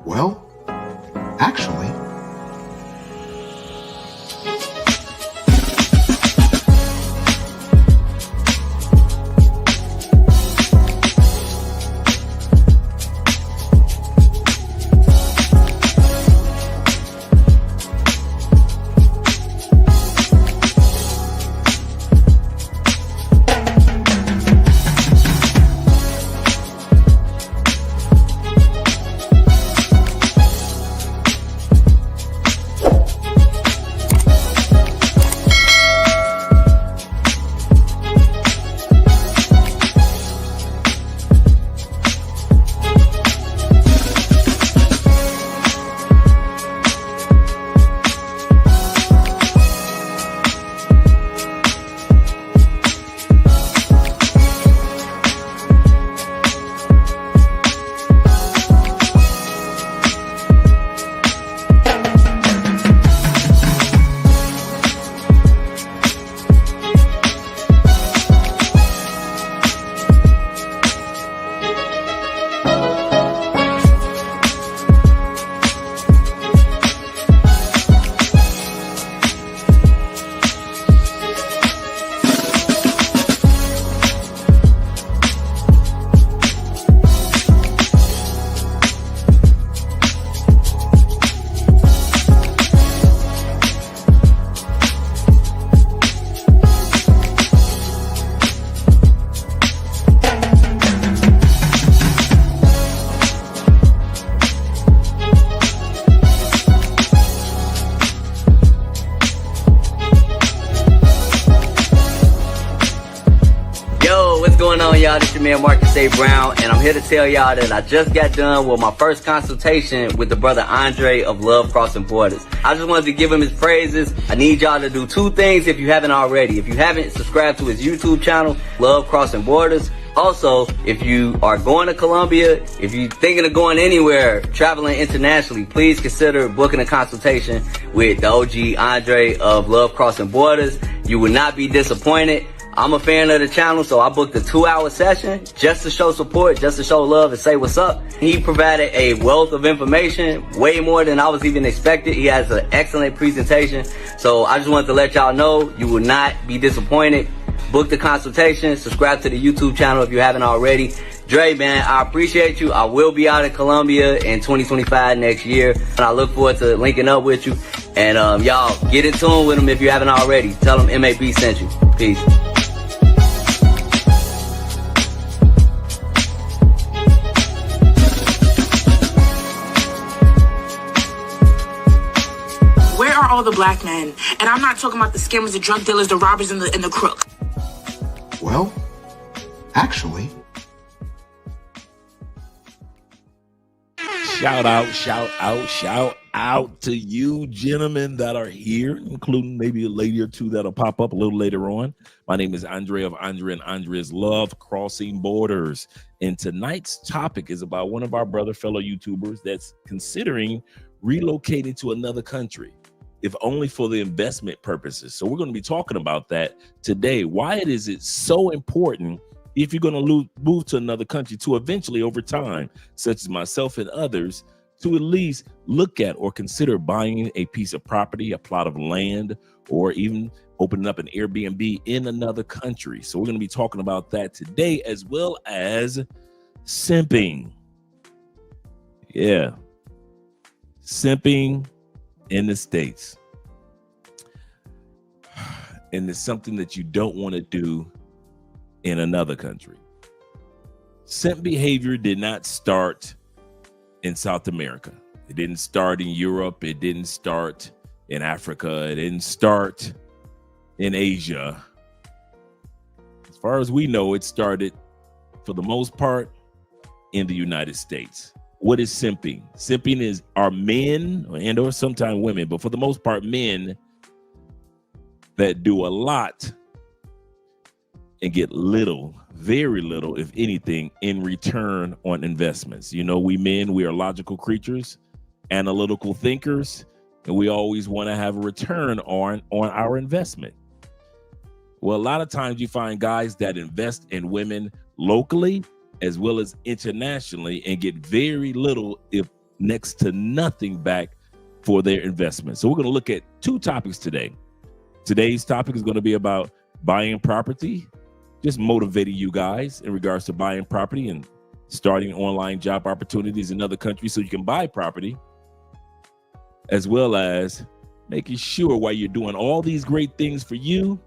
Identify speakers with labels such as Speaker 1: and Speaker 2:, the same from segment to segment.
Speaker 1: Well, actually,
Speaker 2: What's going on, y'all? This is your man Marcus A. Brown, and I'm here to tell y'all that I just got done with my first consultation with the brother Andre of Love Crossing Borders. I just wanted to give him his praises. I need y'all to do two things if you haven't already. If you haven't subscribed to his YouTube channel, Love Crossing Borders. Also, if you are going to Colombia, if you're thinking of going anywhere, traveling internationally, please consider booking a consultation with the OG Andre of Love Crossing Borders. You will not be disappointed. I'm a fan of the channel, so I booked a 2-hour session just to show support, just to show love and say what's up. He provided a wealth of information, way more than I was even expected. He has an excellent presentation. So I just wanted to let y'all know you will not be disappointed. Book the consultation, subscribe to the YouTube channel if you haven't already. Dre, man, I appreciate you. I will be out in Colombia in 2025 next year, and I look forward to linking up with you. And y'all, get in tune with him if you haven't already. Tell him MAB sent you. Peace.
Speaker 3: Where are all the black men? And I'm not talking about the scammers, the drug dealers, the robbers, and the crooks.
Speaker 1: well, actually,
Speaker 4: Shout out to you gentlemen that are here, including maybe a lady or two that'll pop up a little later on. My name is Andre of Andre and Andre's Love Crossing Borders. And tonight's topic is about one of our fellow YouTubers that's considering relocating to another country, if only for the investment purposes. So we're going to be talking about that today. Why is it so important if you're going to move to another country to eventually over time, such as myself and others, to at least look at or consider buying a piece of property, a plot of land, or even opening up an Airbnb in another country. So we're going to be talking about that today, as well as simping. Yeah. Simping in the States. And it's something that you don't want to do in another country. Simp behavior did not start in South America. It didn't start in Europe. It didn't start in Africa. It didn't start in Asia. As far as we know, it started, for the most part, in the United States. What is simping? Simping are men and or sometimes women, but for the most part, men that do a lot and get little, very little, if anything, in return on investments. You know, we men, we are logical creatures, analytical thinkers, and we always want to have a return on our investment. Well, a lot of times you find guys that invest in women locally as well as internationally and get very little, if next to nothing back for their investment. So we're going to look at two topics today. Today's topic is going to be about buying property, just motivating you guys in regards to buying property and starting online job opportunities in other countries so you can buy property, as well as making sure while you're doing all these great things for you,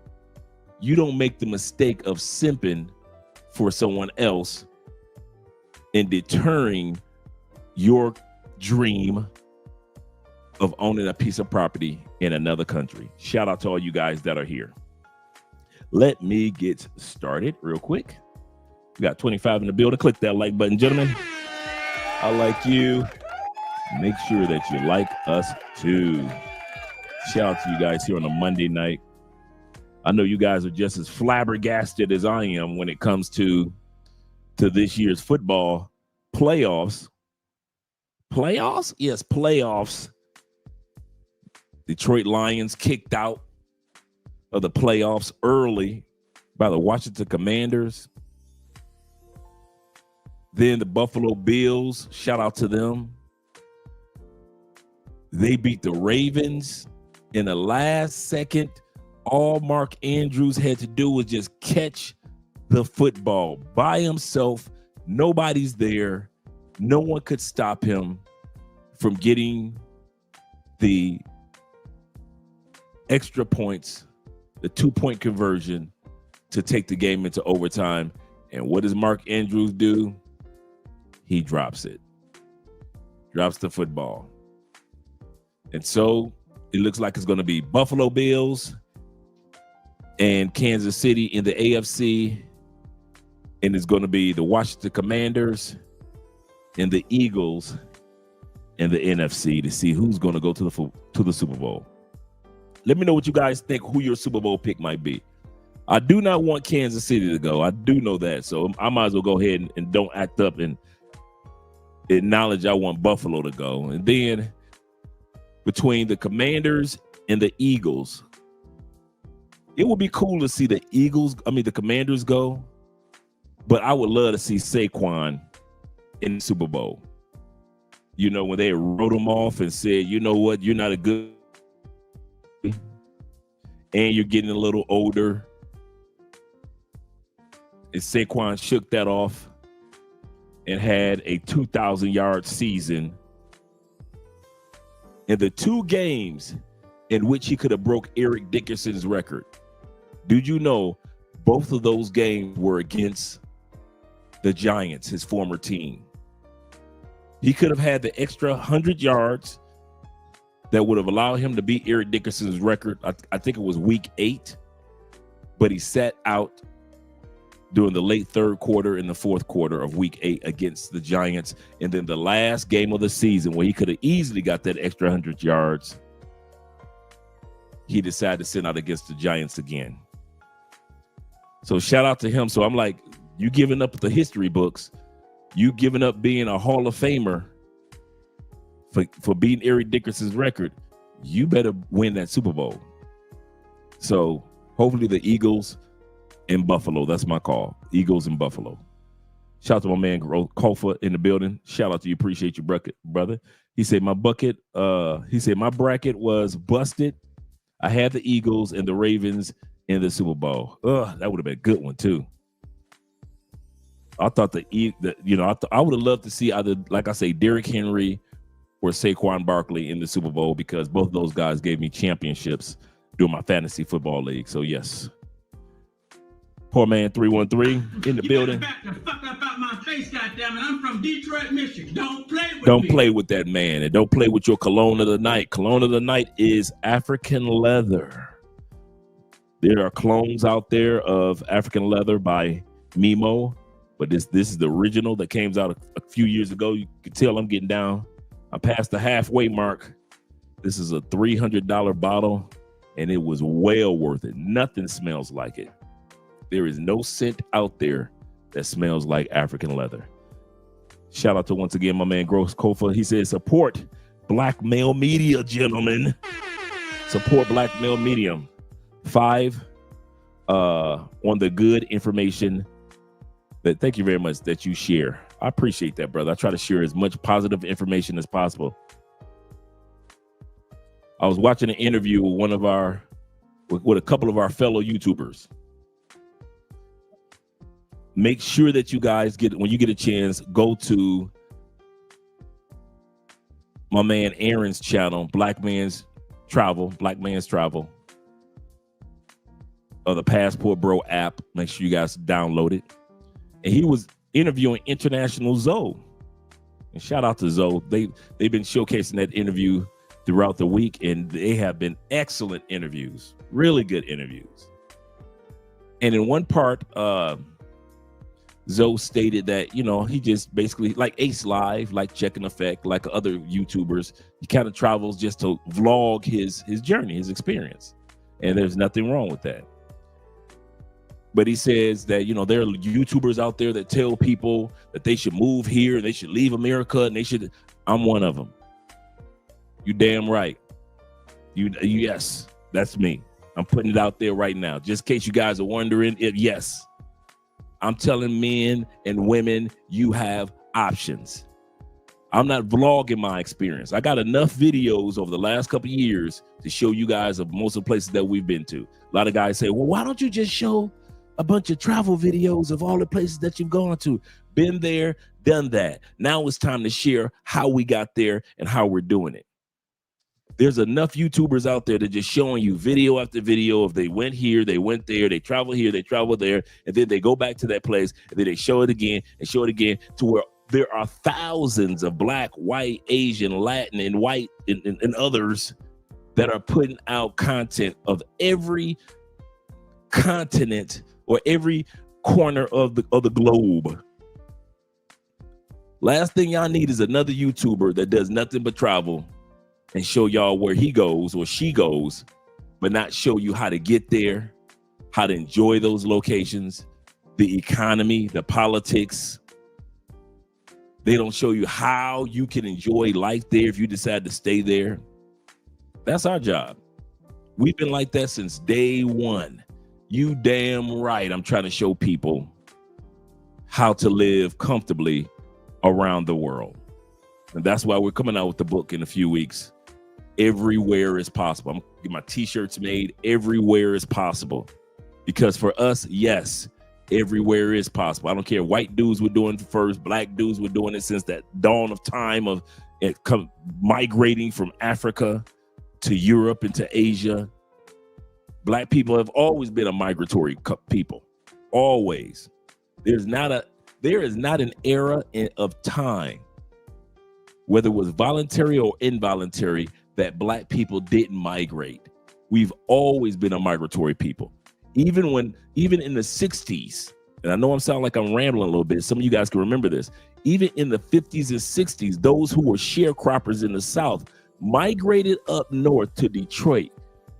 Speaker 4: you don't make the mistake of simping for someone else and deterring your dream of owning a piece of property in another country. Shout out to all you guys that are here. Let me get started real quick. We got 25 in the building. Click that like button, gentlemen. I like you. Make sure that you like us too. Shout out to you guys here on a Monday night. I know you guys are just as flabbergasted as I am when it comes to this year's football playoffs. Playoffs? Yes, playoffs. Detroit Lions kicked out of the playoffs early by the Washington Commanders. Then the Buffalo Bills, shout out to them. They beat the Ravens in the last second. All Mark Andrews had to do was just catch the football by himself. Nobody's there. No one could stop him from getting the extra points, the 2-point conversion to take the game into overtime. And what does Mark Andrews do? He drops it. Drops the football. And so it looks like it's going to be Buffalo Bills and Kansas City in the AFC. And it's going to be the Washington Commanders and the Eagles in the NFC to see who's going to go to the Super Bowl. Let me know what you guys think, who your Super Bowl pick might be. I do not want Kansas City to go. I do know that. So I might as well go ahead and don't act up and acknowledge I want Buffalo to go. And then between the Commanders and the Eagles, it would be cool to see the Commanders go, but I would love to see Saquon in the Super Bowl. You know, when they wrote him off and said, you know what, you're not a good, and you're getting a little older. And Saquon shook that off and had a 2,000-yard season in the 2 games in which he could have broke Eric Dickerson's record. Did you know both of those games were against the Giants, his former team? He could have had the extra 100 yards that would have allowed him to beat Eric Dickerson's record. I think it was week 8, but he sat out during the late third quarter and the fourth quarter of week 8 against the Giants. And then the last game of the season where he could have easily got that extra 100 yards, he decided to sit out against the Giants again. So shout out to him. So I'm like, you giving up the history books, you giving up being a Hall of Famer for beating Eric Dickerson's record, you better win that Super Bowl. So hopefully the Eagles in Buffalo. That's my call. Eagles in Buffalo. Shout out to my man Kofa in the building. Shout out to you. Appreciate you, brother. He said my bracket was busted. I had the Eagles and the Ravens in the Super Bowl. That would have been a good one too. I thought I would have loved to see either, like I say, Derrick Henry or Saquon Barkley in the Super Bowl, because both of those guys gave me championships during my fantasy football league. So yes. Poor man 313 in the building.
Speaker 5: Back the fuck up out my face, goddammit. I'm from Detroit, Michigan. Don't
Speaker 4: play with that man, and don't play with your cologne of the night. Cologne of the night is African leather. There are clones out there of African leather by Mimo, but this is the original that came out a few years ago. You can tell I'm getting down. I'm past the halfway mark. This is a $300 bottle, and it was well worth it. Nothing smells like it. There is no scent out there that smells like African leather. Shout out to, once again, my man Gross Kofa. He says, support black male media, gentlemen. Support black male medium. 5 on the good information that, thank you very much, that you share. I appreciate that, brother. I try to share as much positive information as possible. I was watching an interview with a couple of our fellow YouTubers. Make sure that you guys when you get a chance, go to my man Aaron's channel, Black Man's Travel, of the Passport Bro app. Make sure you guys download it. And he was interviewing International Zoe. And shout out to Zoe. They've been showcasing that interview throughout the week, and they have been excellent interviews, really good interviews. And in one part, Zoe stated that, you know, he just basically, like Ace Live, like Check and Effect, like other YouTubers, he kind of travels just to vlog his journey, his experience. And there's nothing wrong with that. But he says that, you know, there are YouTubers out there that tell people that they should move here, they should leave America, and I'm one of them. You damn right. Yes, that's me. I'm putting it out there right now, just in case you guys are wondering. Yes, I'm telling men and women, you have options. I'm not vlogging my experience. I got enough videos over the last couple of years to show you guys of most of the places that we've been to. A lot of guys say, well, why don't you just show a bunch of travel videos of all the places that you've gone to? Been there, done that. Now it's time to share how we got there and how we're doing it. There's enough YouTubers out there that just showing you video after video of they went here, they went there, they traveled here, they traveled there, and then they go back to that place, and then they show it again and show it again, to where there are thousands of Black, white, Asian, Latin, and white and others that are putting out content of every continent or every corner of the globe. Last thing y'all need is another YouTuber that does nothing but travel and show y'all where he goes or she goes, but not show you how to get there, how to enjoy those locations, the economy, the politics. They don't show you how you can enjoy life there if you decide to stay there. That's our job. We've been like that since day one. You damn right. I'm trying to show people how to live comfortably around the world. And that's why we're coming out with the book in a few weeks. Everywhere is possible. I'm getting my t-shirts made. Everywhere is possible. Because for us, yes, everywhere is possible. I don't care. White dudes were doing it first. Black dudes were doing it since that dawn of time of migrating from Africa to Europe and to Asia. Black people have always been a migratory people. Always. There is not an era of time, whether it was voluntary or involuntary, that Black people didn't migrate. We've always been a migratory people. Even in the 60s, and I know I'm sounding like I'm rambling a little bit. Some of you guys can remember this. Even in the 50s and 60s, those who were sharecroppers in the South migrated up north to Detroit,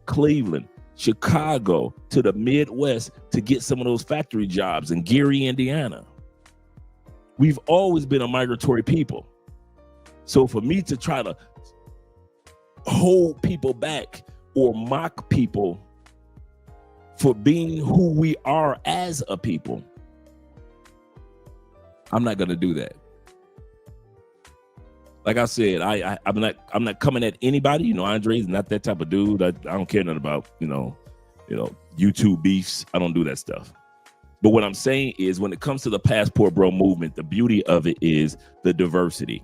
Speaker 4: Cleveland, Chicago, to the Midwest to get some of those factory jobs in Gary, Indiana. We've always been a migratory people. So for me to try to hold people back or mock people for being who we are as a people, I'm not going to do that. Like I said, I'm not coming at anybody. You know, Andre's not that type of dude. I don't care nothing about, you know, YouTube beefs. I don't do that stuff. But what I'm saying is, when it comes to the Passport Bro movement, the beauty of it is the diversity.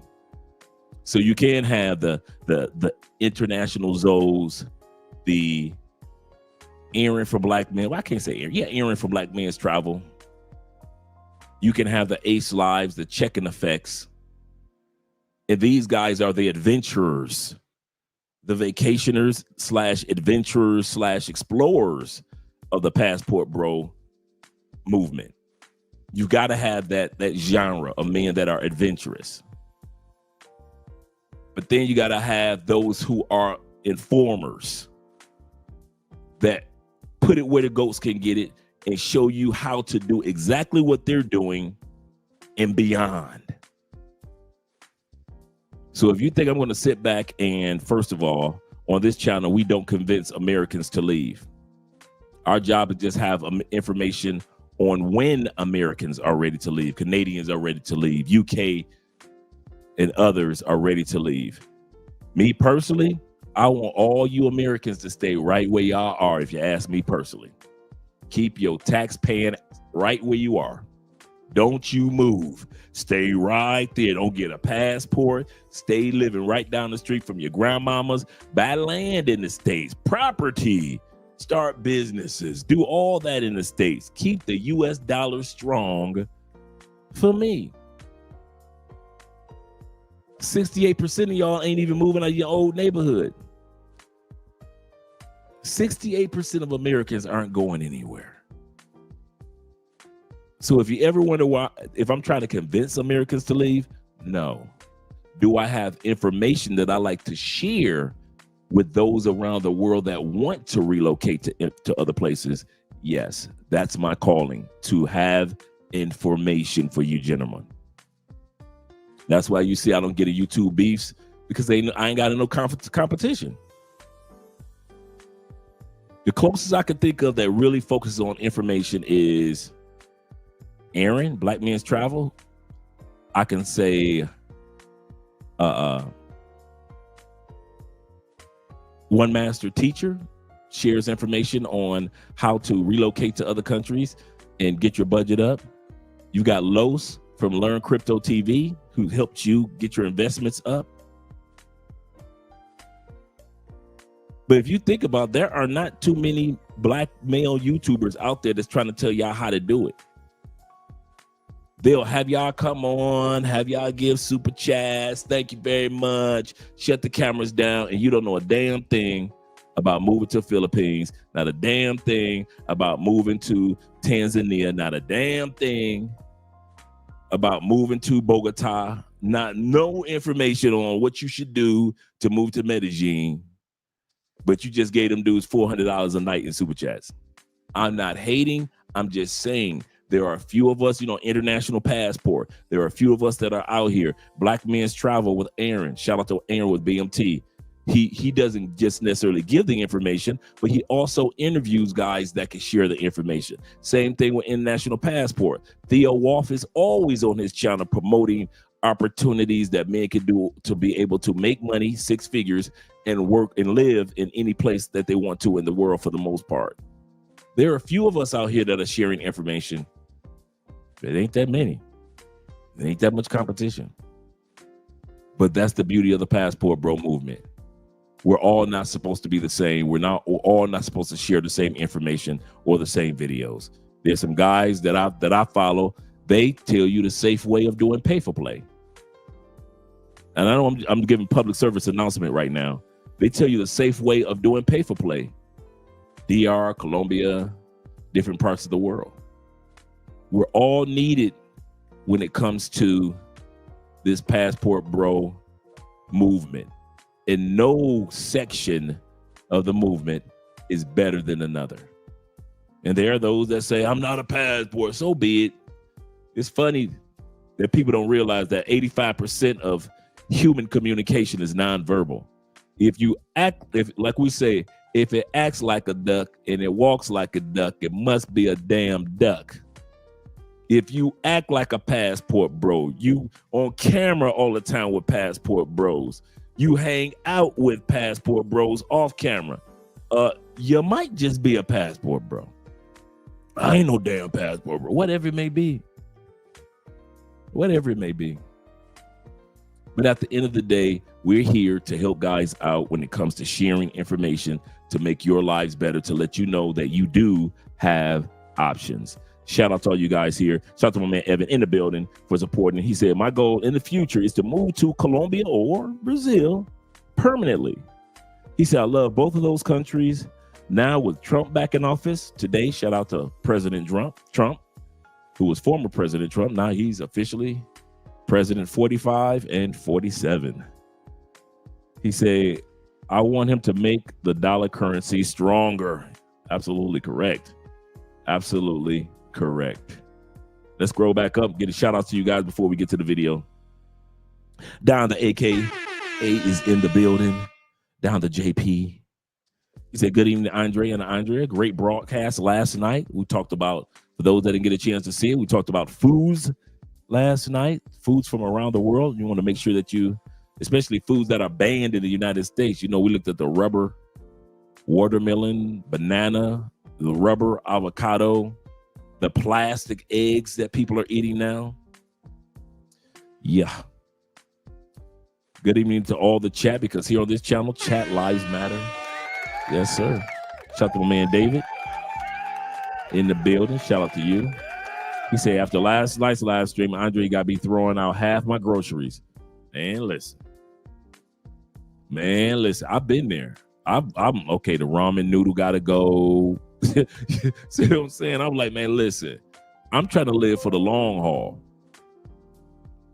Speaker 4: So you can have the international Zoes, the Aaron for Black Men. Well, I can't say Aaron. Yeah, Aaron for Black Men's Travel. You can have the Ace Lives, the Check and Effects. And these guys are the adventurers, the vacationers / adventurers / explorers of the Passport Bro movement. You got to have that genre of men that are adventurous. But then you got to have those who are informers that put it where the goats can get it and show you how to do exactly what they're doing and beyond. So if you think I'm going to sit back and, first of all, on this channel, we don't convince Americans to leave. Our job is just have information on when Americans are ready to leave, Canadians are ready to leave, UK and others are ready to leave. Me personally, I want all you Americans to stay right where y'all are. If you ask me personally, keep your tax paying right where you are. Don't you move. Stay right there. Don't get a passport. Stay living right down the street from your grandmamas. Buy land in the States, property, start businesses, do all that in the States. Keep the US dollar strong for me. 68% of y'all ain't even moving out of your old neighborhood. 68% of Americans aren't going anywhere. So if you ever wonder why, if I'm trying to convince Americans to leave, no. Do I have information that I like to share with those around the world that want to relocate to other places? Yes, that's my calling, to have information for you gentlemen. That's why you see I don't get a YouTube beefs, because I ain't got no competition. The closest I can think of that really focuses on information is Aaron, Black Men's Travel. I can say One Master Teacher shares information on how to relocate to other countries and get your budget up. You got Los from Learn Crypto TV, who helped you get your investments up. But if you think about it, there are not too many Black male YouTubers out there that's trying to tell y'all how to do it. They'll have y'all come on, have y'all give super chats, thank you very much, shut the cameras down, and you don't know a damn thing about moving to Philippines, not a damn thing about moving to Tanzania, not a damn thing about moving to Bogota, no information on what you should do to move to Medellin, but you just gave them dudes $400 a night in super chats. I'm not hating, I'm just saying there are a few of us, international passport. There are a few of us that are out here. Black Men's Travel with Aaron. Shout out to Aaron with BMT. He doesn't just necessarily give the information, but he also interviews guys that can share the information. Same thing with International Passport. Theo Wolf is always on his channel promoting opportunities that men can do to be able to make money, 6 figures, and work and live in any place that they want to in the world for the most part. There are a few of us out here that are sharing information. It ain't that many. There ain't that much competition. But that's the beauty of the Passport Bro movement. We're all not supposed to be the same. We're all not supposed to share the same information or the same videos. There's some guys that I follow. They tell you the safe way of doing pay for play. And I know I'm giving public service announcement right now. They tell you the safe way of doing pay for play. DR, Colombia, different parts of the world. We're all needed when it comes to this Passport Bro movement. And no section of the movement is better than another. And there are those that say, I'm not a passport, so be it. It's funny that people don't realize that 85% of human communication is nonverbal. If it acts like a duck and it walks like a duck, it must be a damn duck. If you act like a passport bro, you on camera all the time with passport bros, you hang out with passport bros off camera, you might just be a passport bro. I ain't no damn passport bro. Whatever it may be. But at the end of the day, we're here to help guys out when it comes to sharing information to make your lives better, to let you know that you do have options. Shout out to all you guys here. Shout out to my man Evan in the building for supporting. He said, my goal in the future is to move to Colombia or Brazil permanently. He said, I love both of those countries. Now with Trump back in office today, shout out to President Trump, who was former President Trump. Now he's officially President 45 and 47. He said, I want him to make the dollar currency stronger. Absolutely correct. Absolutely correct. Let's scroll back up, get a shout out to you guys before we get to the video. Down the AKA is in the building. Down the JP. He said, good evening, Andre and Andrea. Great broadcast last night. We talked about For those that didn't get a chance to see it, we talked about foods last night, foods from around the world. You want to make sure that you, especially foods that are banned in the United States. You know, we looked at the rubber, watermelon, banana, the rubber avocado, the plastic eggs that people are eating now. Yeah. Good evening to all the chat, because here on this channel, chat lives matter. Yes, sir. Shout out to my man David in the building. Shout out to you. He said, after last night's live stream, Andre got me throwing out half my groceries. Man, listen, I've been there. I'm okay. The ramen noodle got to go. See what I'm saying? I'm like, man, listen, I'm trying to live for the long haul.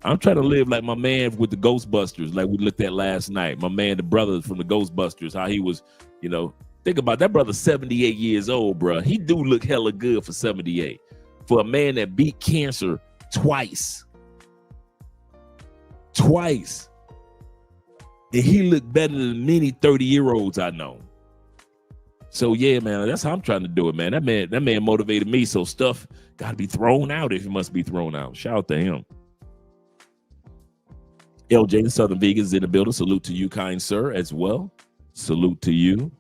Speaker 4: I'm trying to live like my man with the Ghostbusters, like we looked at last night. My man, the brother from the Ghostbusters, how he was, you know, think about that brother, 78 years old, bro. He do look hella good for 78. For a man that beat cancer twice. And he looked better than many 30-year-olds I know. So yeah, man, that's how I'm trying to do it, man. That man motivated me. So stuff got to be thrown out if it must be thrown out. Shout out to him. LJ, the Southern Vegans in the building. Salute to you, kind sir, as well. Salute to you.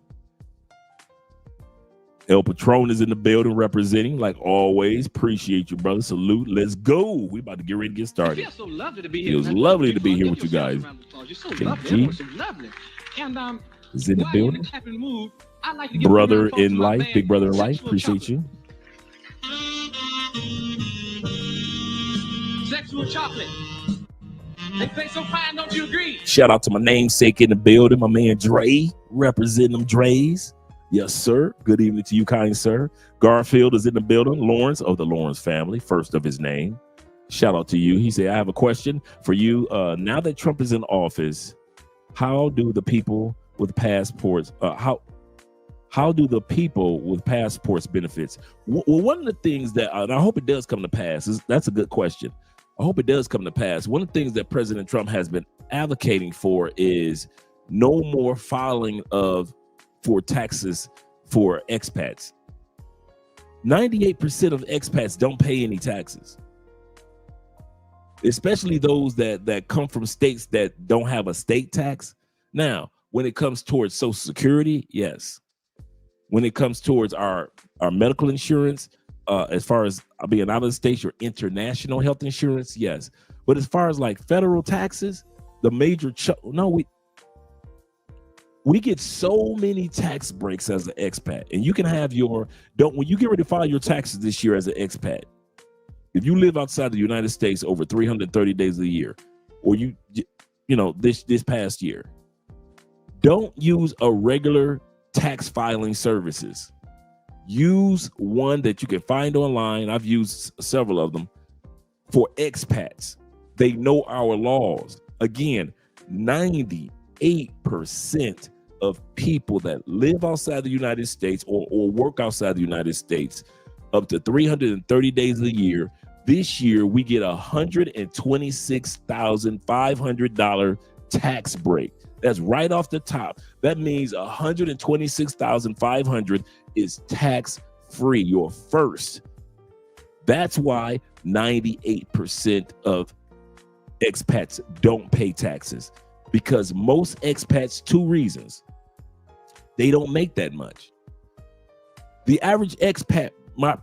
Speaker 4: El Patron is in the building representing, like always. Appreciate you, brother. Salute. Let's go. We about to get ready to get started.
Speaker 5: It feels so lovely to be here.
Speaker 4: It was lovely to be here with you guys.
Speaker 5: You're so lovely. So lovely. And
Speaker 4: is in the building.
Speaker 5: Move, I like to give
Speaker 4: brother in life, big brother in life. Appreciate
Speaker 5: chocolate.
Speaker 4: You.
Speaker 5: Sexual chocolate. They play so fine, don't you agree?
Speaker 4: Shout out to my namesake in the building, my man Dre, representing them Dre's. Yes, sir. Good evening to you, kind sir. Garfield is in the building. Lawrence of the Lawrence family, first of his name. Shout out to you. He said, I have a question for you. Now that Trump is in office, how do the people with passports, how do the people with passports benefits? Well, one of the things that, and I hope it does come to pass, that's a good question. I hope it does come to pass. One of the things that President Trump has been advocating for is no more filing for taxes for expats. 98% of expats don't pay any taxes, especially those that come from states that don't have a state tax. Now, when it comes towards Social Security, yes. When it comes towards our medical insurance, as far as being out of the state, your international health insurance, yes. But as far as like federal taxes, the major we get so many tax breaks as an expat, and you can have when you get ready to file your taxes this year as an expat, if you live outside the United States over 330 days a year, or this past year, don't use a regular tax filing services. Use one that you can find online. I've used several of them for expats. They know our laws. Again, 98% of people that live outside the United States or work outside the United States up to 330 days a year, this year we get $126,500 tax break. That's right off the top. That means $126,500 is tax free. Your first. That's why 98% of expats don't pay taxes, because most expats, two reasons. They don't make that much. The average expat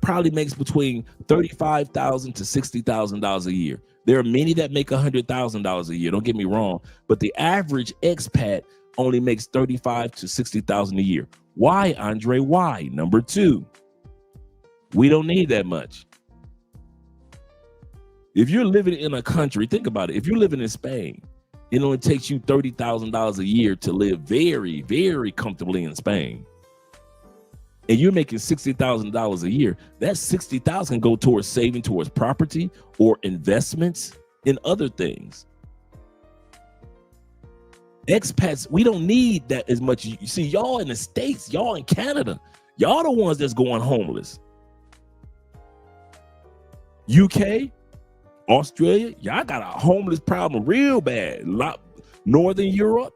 Speaker 4: probably makes between $35,000 to $60,000 a year. There are many that make $100,000 a year. Don't get me wrong, but the average expat only makes $35,000 to $60,000 a year. Why, Andre? Why? Number two, we don't need that much. If you're living in a country, think about it. If you're living in Spain, it only takes you $30,000 a year to live very, very comfortably in Spain. And you're making $60,000 a year. That $60,000 go towards saving towards property or investments in other things. Expats, we don't need that as much. You see, y'all in the States, y'all in Canada, y'all the ones that's going homeless. UK, Australia, y'all got a homeless problem real bad. Northern Europe.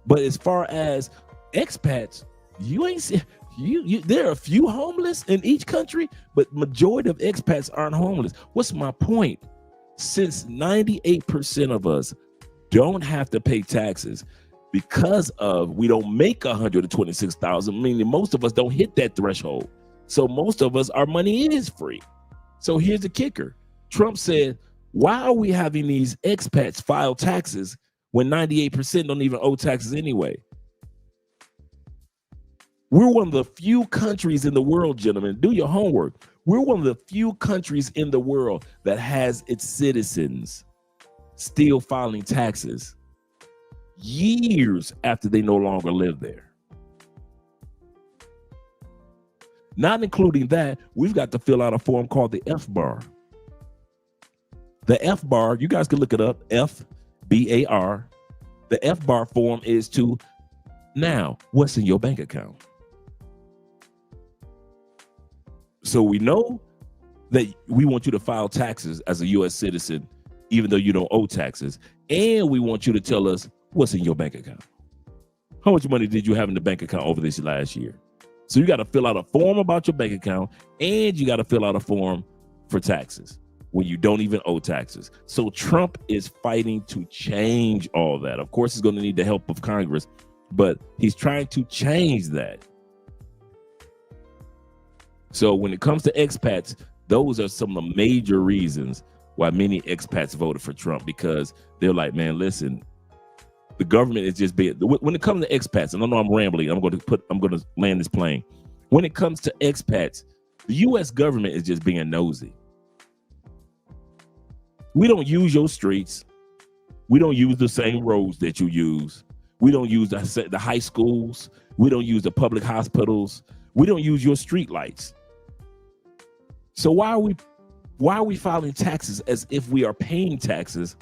Speaker 4: But as far as expats, You ain't see you. There are a few homeless in each country, but majority of expats aren't homeless. What's my point? Since 98% of us don't have to pay taxes because of we don't make 126,000, meaning most of us don't hit that threshold. So most of us, our money is free. So here's the kicker. Trump said, why are we having these expats file taxes when 98% don't even owe taxes anyway? We're one of the few countries in the world, gentlemen, do your homework. We're one of the few countries in the world that has its citizens still filing taxes years after they no longer live there. Not including that, we've got to fill out a form called the FBAR. The FBAR, you guys can look it up, FBAR. The FBAR form is to, now, what's in your bank account? So we know that we want you to file taxes as a U.S. citizen, even though you don't owe taxes. And we want you to tell us what's in your bank account. How much money did you have in the bank account over this last year? So you got to fill out a form about your bank account, and you got to fill out a form for taxes when you don't even owe taxes. So Trump is fighting to change all that. Of course, he's going to need the help of Congress, but he's trying to change that. So when it comes to expats, those are some of the major reasons why many expats voted for Trump, because they're like, man, listen, the government is just being, when it comes to expats, and I know I'm rambling, I'm going to land this plane. When it comes to expats, the U.S. government is just being nosy. We don't use your streets. We don't use the same roads that you use. We don't use the high schools. We don't use the public hospitals. We don't use your street lights. So why are we filing taxes as if we are paying taxes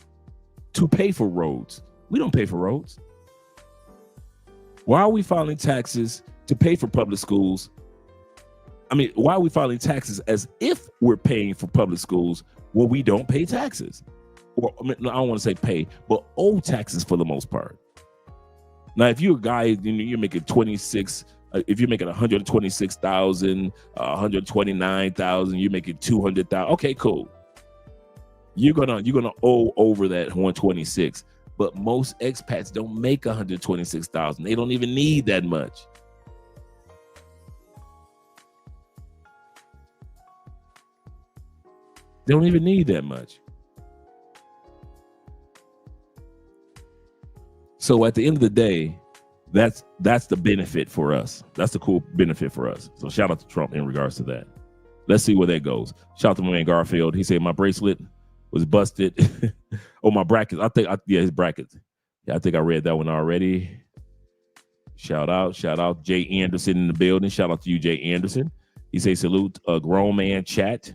Speaker 4: to pay for roads? We don't pay for roads. Why are we filing taxes to pay for public schools? I mean, why are we filing taxes as if we're paying for public schools when we don't pay taxes? Or I don't want to say pay, but owe taxes for the most part. Now, if you're a guy, you're making 26. If you're making 126,000, 129,000, you're making 200,000. Okay, cool. You're gonna owe over that 126. But most expats don't make 126,000. They don't even need that much. They don't even need that much. So at the end of the day, that's the benefit for us. That's the cool benefit for us. So shout out to Trump in regards to that. Let's see where that goes. Shout out to my man Garfield. He said my bracelet was busted. Oh, my brackets. His brackets. Yeah, I think I read that one already. Shout out. Jay Anderson in the building. Shout out to you, Jay Anderson. He says salute a grown man chat.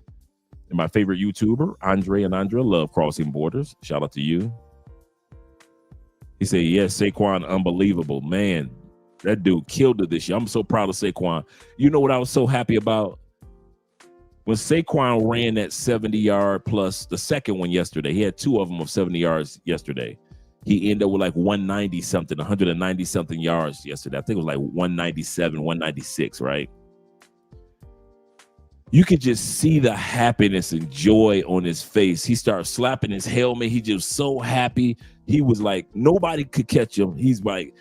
Speaker 4: And my favorite YouTuber, Andre and Andrea, love crossing borders. Shout out to you. He said, yes, Saquon, unbelievable. Man, that dude killed it this year. I'm so proud of Saquon. You know what I was so happy about? When Saquon ran that 70-yard plus the second one yesterday, he had two of them of 70 yards yesterday. He ended up with like 190-something, 190-something yards yesterday. I think it was like 197, 196, right? You could just see the happiness and joy on his face. He started slapping his helmet. He just so happy. He was like, nobody could catch him. He's like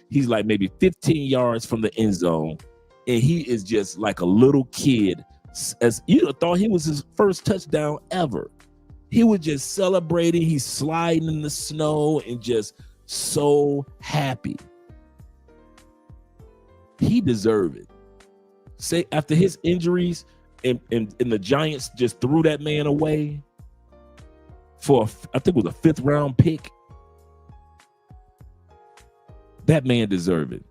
Speaker 4: maybe 15 yards from the end zone. And he is just like a little kid. As you thought he was his first touchdown ever. He was just celebrating. He's sliding in the snow and just so happy. He deserved it. Say after his injuries and the Giants just threw that man away for I think it was a 5th round pick. That man deserved it.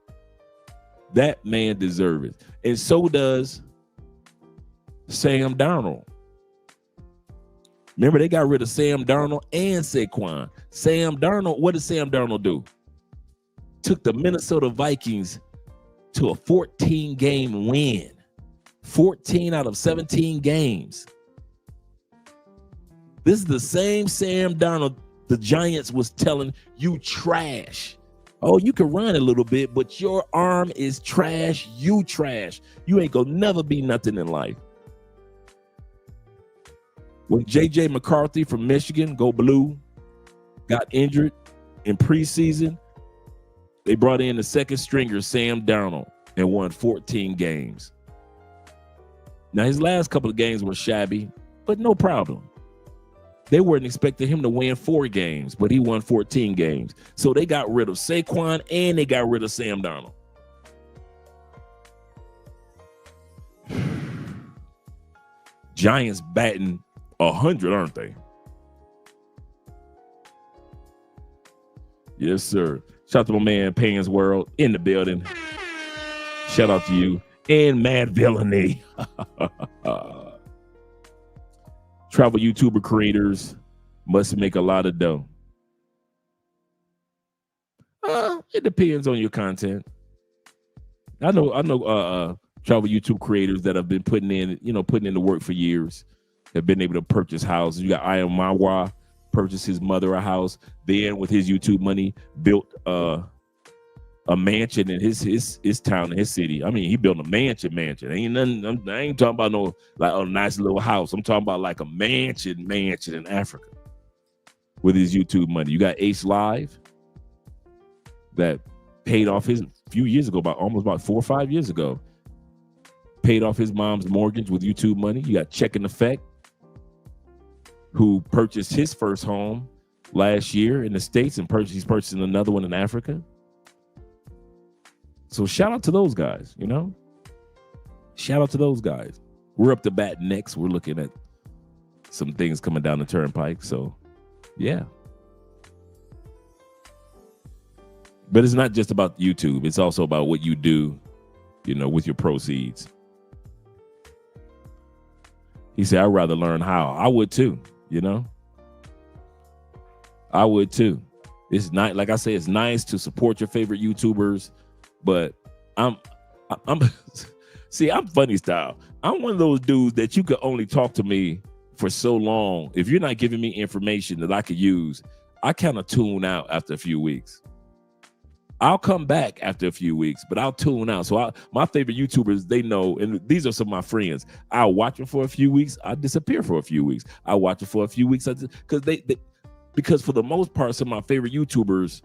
Speaker 4: That man deserved it. And so does Sam Darnold. Remember, they got rid of Sam Darnold and Saquon. Sam Darnold, what did Sam Darnold do? Took the Minnesota Vikings to a 14-game win. 14 out of 17 games. This is the same Sam Darnold the Giants was telling you trash. Oh, you can run a little bit, but your arm is trash. You trash. You ain't gonna never be nothing in life. When J.J. McCarthy from Michigan, go blue, got injured in preseason, they brought in the second stringer, Sam Darnold, and won 14 games. Now, his last couple of games were shabby, but no problem. They weren't expecting him to win 4 games, but he won 14 games. So they got rid of Saquon and they got rid of Sam Darnold. Giants batting 100, aren't they? Yes, sir. Shout out to my man, Payne's World, in the building. Shout out to you. And Mad Villainy. Travel YouTuber creators must make a lot of dough. It depends on your content. I know travel YouTube creators that have been putting in the work for years, have been able to purchase houses. You got Ian Mawa, purchased his mother a house, then with his YouTube money built a mansion in his town, in his city. I mean, he built a mansion. Ain't nothing. I ain't talking about no like a nice little house. I'm talking about like a mansion in Africa with his YouTube money. You got Ace Live that paid off his few years ago, about 4 or 5 years ago. Paid off his mom's mortgage with YouTube money. You got Check in Effect, who purchased his first home last year in the States and he's purchasing another one in Africa. So shout out to those guys, Shout out to those guys. We're up to bat next. We're looking at some things coming down the turnpike. So, yeah. But it's not just about YouTube. It's also about what you do, with your proceeds. He said, I'd rather learn how. I would too, I would too. It's not, like I say, it's nice to support your favorite YouTubers. But I'm see, I'm funny style. I'm one of those dudes that you could only talk to me for so long. If you're not giving me information that I could use, I kind of tune out after a few weeks. I'll come back after a few weeks, but I'll tune out. So my favorite YouTubers, they know, and these are some of my friends. I'll watch them for a few weeks. I'll disappear for a few weeks. I'll watch it for a few weeks because for the most part, some of my favorite YouTubers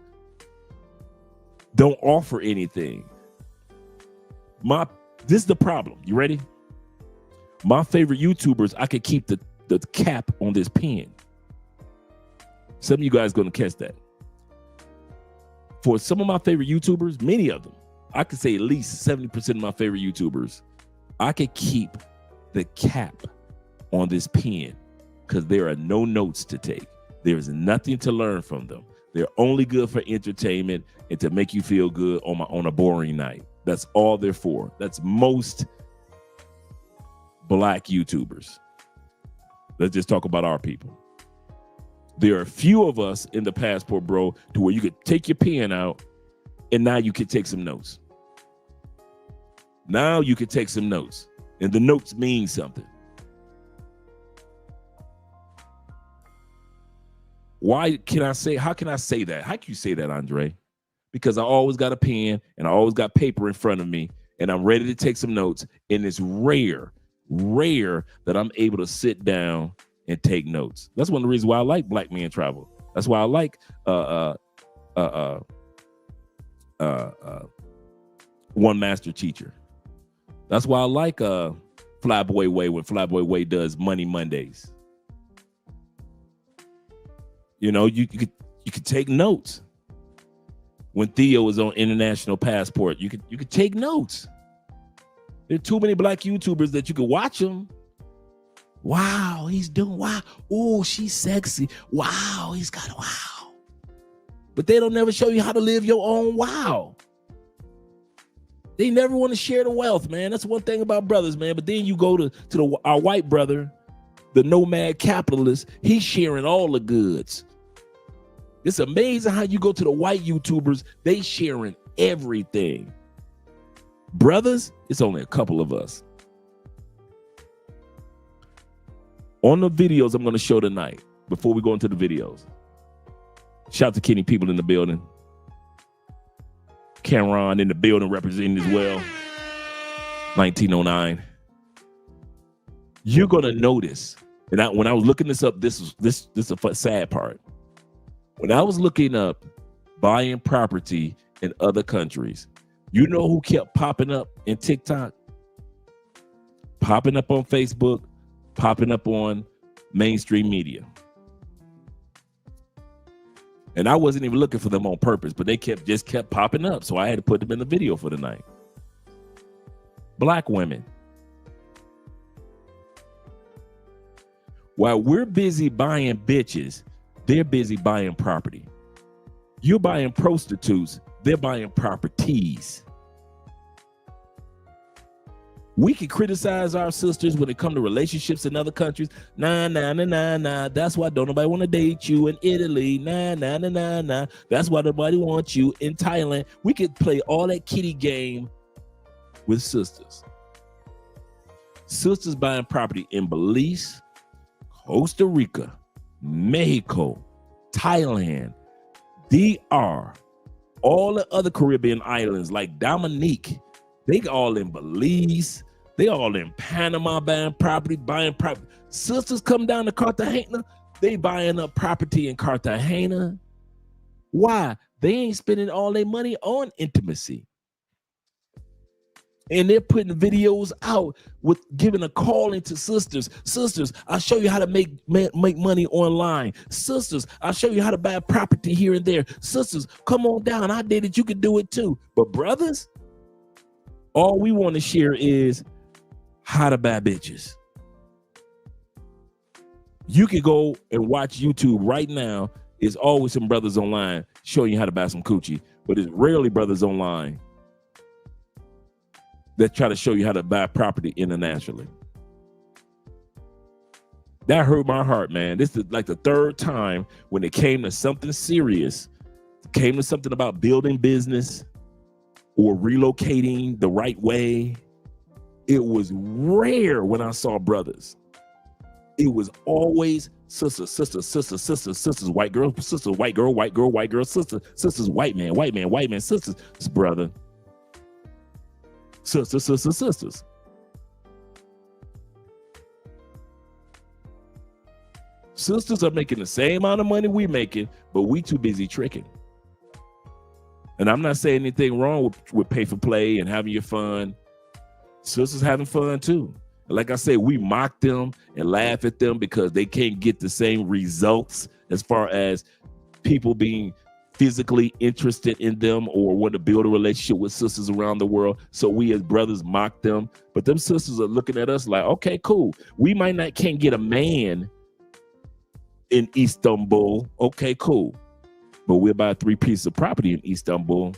Speaker 4: don't offer anything. This is the problem. You ready? My favorite YouTubers, I could keep the cap on this pen. Some of you guys going to catch that. For some of my favorite YouTubers, many of them, I could say at least 70% of my favorite YouTubers, I could keep the cap on this pen because there are no notes to take. There's nothing to learn from them. They're only good for entertainment and to make you feel good on a boring night. That's all they're for. That's most Black YouTubers. Let's just talk about our people. There are a few of us in the Passport Bro to where you could take your pen out and now you could take some notes. Now you could take some notes and the notes mean something. How can I say that? How can you say that, Andre? Because I always got a pen and I always got paper in front of me and I'm ready to take some notes. And it's rare that I'm able to sit down and take notes. That's one of the reasons why I like Black Man Travel. That's why I like One Master Teacher. That's why I like Flyboy Way when Flyboy Way does Money Mondays. You could take notes. When Theo was on International Passport, you could take notes. There are too many Black YouTubers that you could watch them. Wow, he's doing wow. Oh, she's sexy. Wow, he's got wow. But they don't never show you how to live your own wow. They never want to share the wealth, man. That's one thing about brothers, man. But then you go to our white brother, the nomad capitalist. He's sharing all the goods. It's amazing how you go to the white YouTubers, they sharing everything. Brothers, it's only a couple of us. On the videos I'm going to show tonight, before we go into the videos, shout out to Kenny People in the building. Cameron in the building representing as well. 1909. You're gonna notice, and when I was looking this up, this is a sad part. When I was looking up buying property in other countries, you know who kept popping up in TikTok, popping up on Facebook, popping up on mainstream media. And I wasn't even looking for them on purpose, but they just kept popping up. So I had to put them in the video for the night. Black women. While we're busy buying bitches, they're busy buying property. You're buying prostitutes, they're buying properties. We can criticize our sisters when it comes to relationships in other countries. Nah. That's why don't nobody want to date you in Italy. Nah. That's why nobody wants you in Thailand. We could play all that kitty game with sisters. Sisters buying property in Belize, Costa Rica, Mexico, Thailand, DR, all the other Caribbean islands like Dominique. They all in Belize. They all in Panama buying property. Sisters come down to Cartagena. They buying up property in Cartagena. Why? They ain't spending all their money on intimacy. And they're putting videos out with giving a call into sisters. Sisters, I'll show you how to make money online. Sisters, I'll show you how to buy property here and there. Sisters, come on down. I did it. You can do it too. But brothers, all we want to share is how to buy bitches. You can go and watch YouTube right now. There's always some brothers online showing you how to buy some coochie, but it's rarely brothers online that try to show you how to buy property internationally. That hurt my heart, man. This is like the third time when it came to something serious, came to something about building business or relocating the right way. It was rare when I saw brothers. It was always sisters, white girl, sister, white girl, sisters, white man, sisters, brother. Sisters. Sisters are making the same amount of money we making, but we too busy tricking. And I'm not saying anything wrong with pay for play and having your fun. Sisters having fun too. Like I say, we mock them and laugh at them because they can't get the same results as far as people being physically interested in them or want to build a relationship with sisters around the world. So we as brothers mock them. But them sisters are looking at us like, okay, cool. We can't get a man in Istanbul. Okay, cool. But we'll buy 3 pieces of property in Istanbul.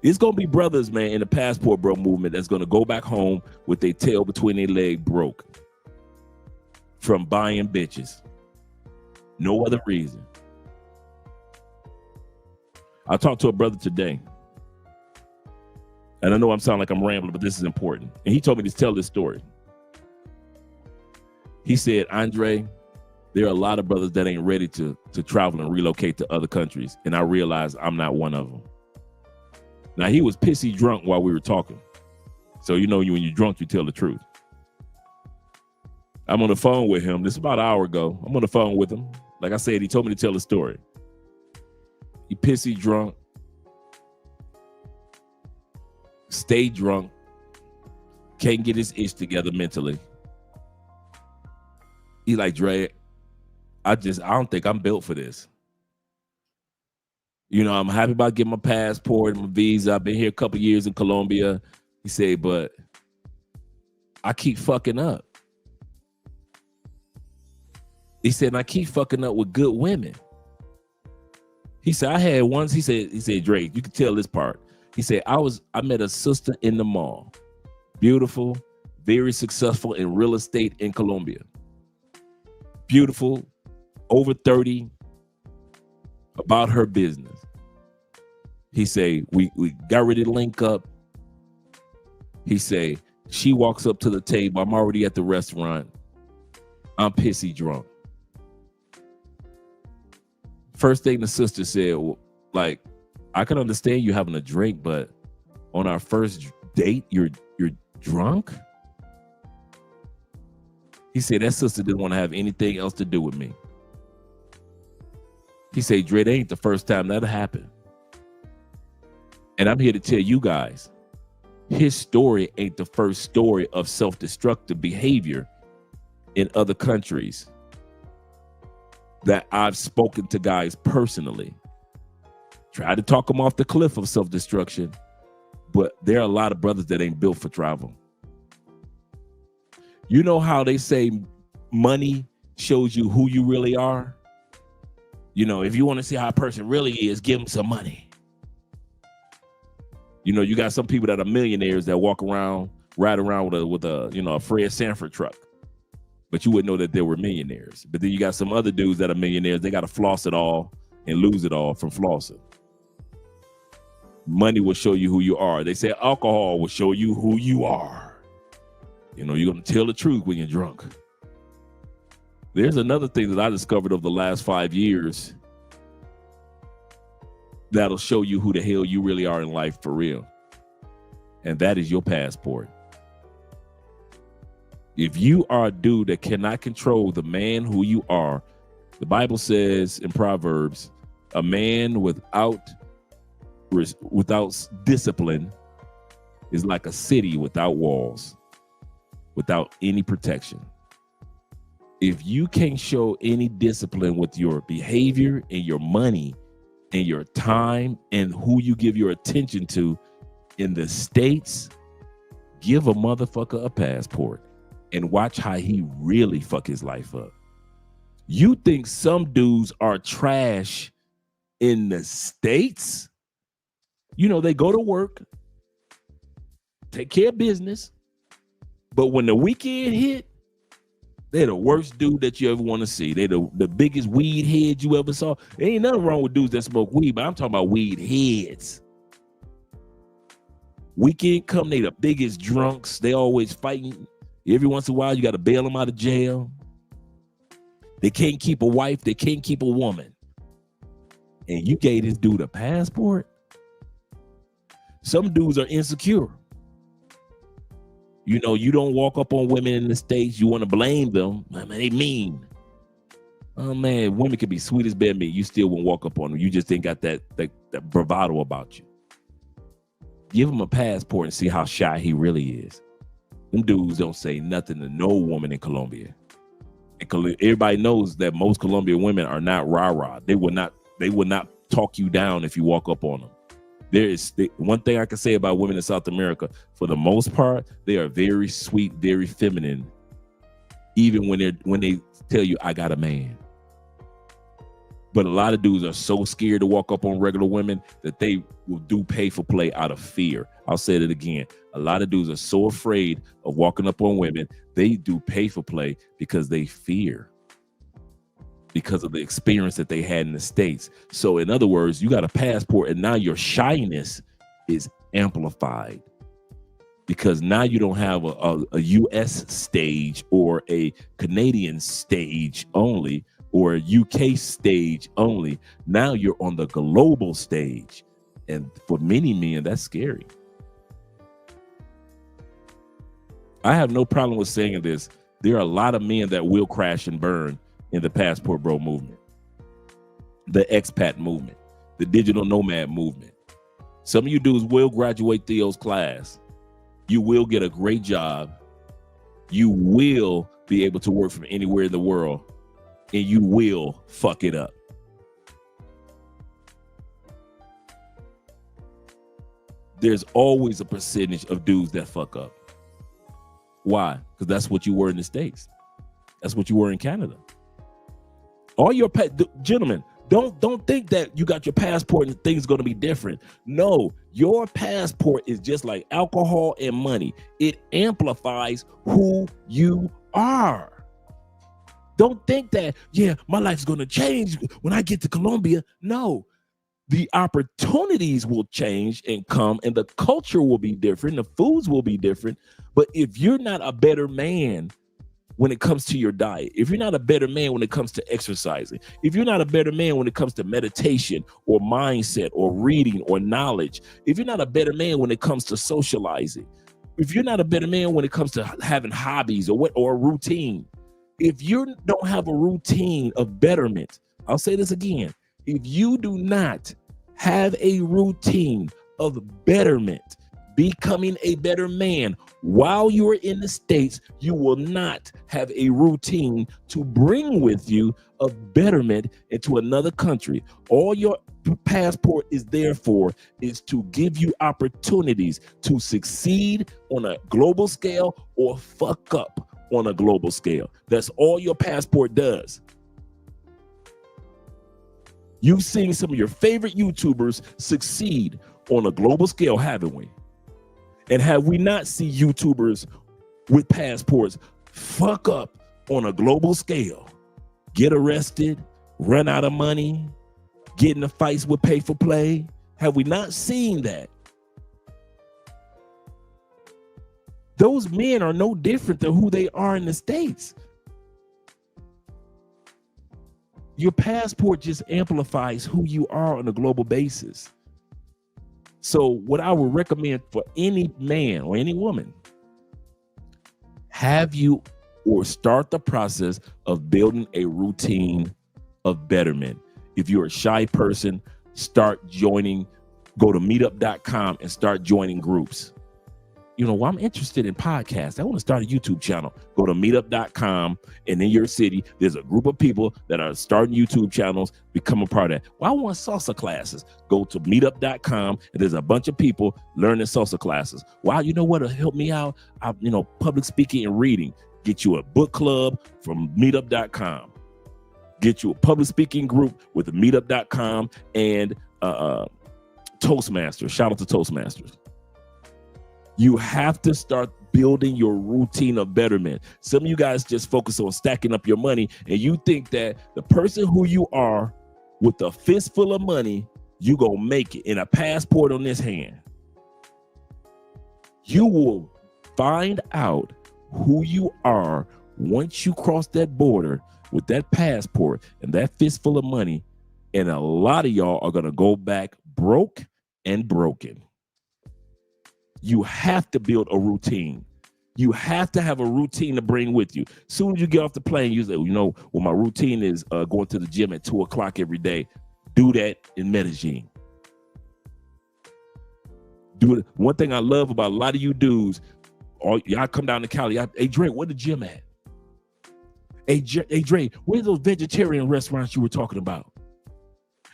Speaker 4: It's going to be brothers, man, in the passport bro movement that's going to go back home with their tail between their legs broke from buying bitches. No other reason. I talked to a brother today, and I know I'm sounding like I'm rambling, but this is important. And he told me to tell this story. He said, Andre, there are a lot of brothers that ain't ready to travel and relocate to other countries. And I realized I'm not one of them. Now, he was pissy drunk while we were talking. So, you know, when you're drunk, you tell the truth. I'm on the phone with him. This is about an hour ago. I'm on the phone with him. Like I said, he told me to tell the story. He pissy drunk. Stay drunk. Can't get his ish together mentally. He like, Dre, I don't think I'm built for this. You know, I'm happy about getting my passport and my visa. I've been here a couple of years in Colombia. He said, but I keep fucking up. He said, and I keep fucking up with good women. He said, I had once, he said, Drake, you can tell this part. He said, I met a sister in the mall. Beautiful, very successful in real estate in Colombia. Beautiful, over 30, about her business. He say, we got ready to link up. He say, she walks up to the table. I'm already at the restaurant. I'm pissy drunk. First thing the sister said, like, I can understand you having a drink, but on our first date, you're drunk? He said that sister didn't want to have anything else to do with me. He said, Dre, that ain't the first time that'll happen. And I'm here to tell you guys, his story ain't the first story of self-destructive behavior in other countries that I've spoken to guys personally. Try to talk them off the cliff of self-destruction, but there are a lot of brothers that ain't built for travel. You know how they say money shows you who you really are? You know, if you want to see how a person really is, give them some money. You know, you got some people that are millionaires that ride around with a Fred Sanford truck, but you wouldn't know that they were millionaires. But then you got some other dudes that are millionaires. They got to floss it all and lose it all from flossing. Money will show you who you are. They say alcohol will show you who you are. You know, you're going to tell the truth when you're drunk. There's another thing that I discovered over the last 5 years that'll show you who the hell you really are in life for real. And that is your passport. If you are a dude that cannot control the man who you are, the Bible says in Proverbs, a man without discipline is like a city without walls, without any protection. If you can't show any discipline with your behavior and your money and your time and who you give your attention to in the States, give a motherfucker a passport and watch how he really fuck his life up. You think some dudes are trash in the States? You know, they go to work, take care of business, but when the weekend hit, they're the worst dude that you ever want to see. They're the biggest weed head you ever saw. There ain't nothing wrong with dudes that smoke weed, but I'm talking about weed heads. Weekend come, they the biggest drunks. They always fighting. Every once in a while, you got to bail them out of jail. They can't keep a wife. They can't keep a woman. And you gave this dude a passport? Some dudes are insecure. You know, you don't walk up on women in the States. You want to blame them. I mean, they mean. Oh, man, women can be sweet as bad meat. You still won't walk up on them. You just ain't got that bravado about you. Give him a passport and see how shy he really is. Them dudes don't say nothing to no woman in Colombia. And everybody knows that most Colombian women are not rah-rah. They will not talk you down if you walk up on them. One thing I can say about women in South America, for the most part, they are very sweet, very feminine, even when they tell you, I got a man. But a lot of dudes are so scared to walk up on regular women that they will do pay for play out of fear. I'll say it again. A lot of dudes are so afraid of walking up on women, they do pay for play because they fear, because of the experience that they had in the States. So in other words, you got a passport and now your shyness is amplified because now you don't have a US stage or a Canadian stage only or a UK stage only. Now you're on the global stage. And for many men, that's scary. I have no problem with saying this. There are a lot of men that will crash and burn in the passport bro movement, the expat movement, the digital nomad movement. Some of you dudes will graduate Theo's class. You will get a great job. You will be able to work from anywhere in the world, and you will fuck it up. There's always a percentage of dudes that fuck up. Why? Because that's what you were in the States. That's what you were in Canada. All your gentlemen, don't think that you got your passport and things going to be different. No, your passport is just like alcohol and money. It amplifies who you are. Don't think that, yeah, my life's going to change when I get to Colombia. No, the opportunities will change and come, and the culture will be different. The foods will be different. But if you're not a better man when it comes to your diet, if you're not a better man when it comes to exercising, if you're not a better man when it comes to meditation or mindset or reading or knowledge, if you're not a better man when it comes to socializing, if you're not a better man when it comes to having hobbies or a routine, if you don't have a routine of betterment, I'll say this again, if you do not have a routine of betterment, becoming a better man while you are in the States, you will not have a routine to bring with you of betterment into another country. All your passport is there for is to give you opportunities to succeed on a global scale or fuck up on a global scale. That's all your passport does. You've seen some of your favorite YouTubers succeed on a global scale, haven't we? And have we not seen YouTubers with passports fuck up on a global scale, get arrested, run out of money, get into fights with pay for play? Have we not seen that? Those men are no different than who they are in the States. Your passport just amplifies who you are on a global basis. So what I would recommend for any man or any woman, have you or start the process of building a routine of betterment. If you're a shy person, start joining, go to meetup.com and start joining groups. You know, well, I'm interested in podcasts. I want to start a YouTube channel. Go to meetup.com, and in your city, there's a group of people that are starting YouTube channels. Become a part of that. Well, I want salsa classes. Go to meetup.com, and there's a bunch of people learning salsa classes. Wow, you know what will help me out? Public speaking and reading. Get you a book club from meetup.com. Get you a public speaking group with the meetup.com and Toastmasters. Shout out to Toastmasters. You have to start building your routine of betterment. Some of you guys just focus on stacking up your money, and you think that the person who you are with a fistful of money, you gonna make it in a passport on this hand. You will find out who you are once you cross that border with that passport and that fistful of money, and a lot of y'all are gonna go back broke and broken. You have to build a routine. You have to have a routine to bring with you. As soon as you get off the plane, you say, my routine is going to the gym at 2:00 every day. Do that in Medellin. Do it. One thing I love about a lot of you dudes, y'all come down to Cali. Hey, Dre, where the gym at? Hey, Dre, where's those vegetarian restaurants you were talking about?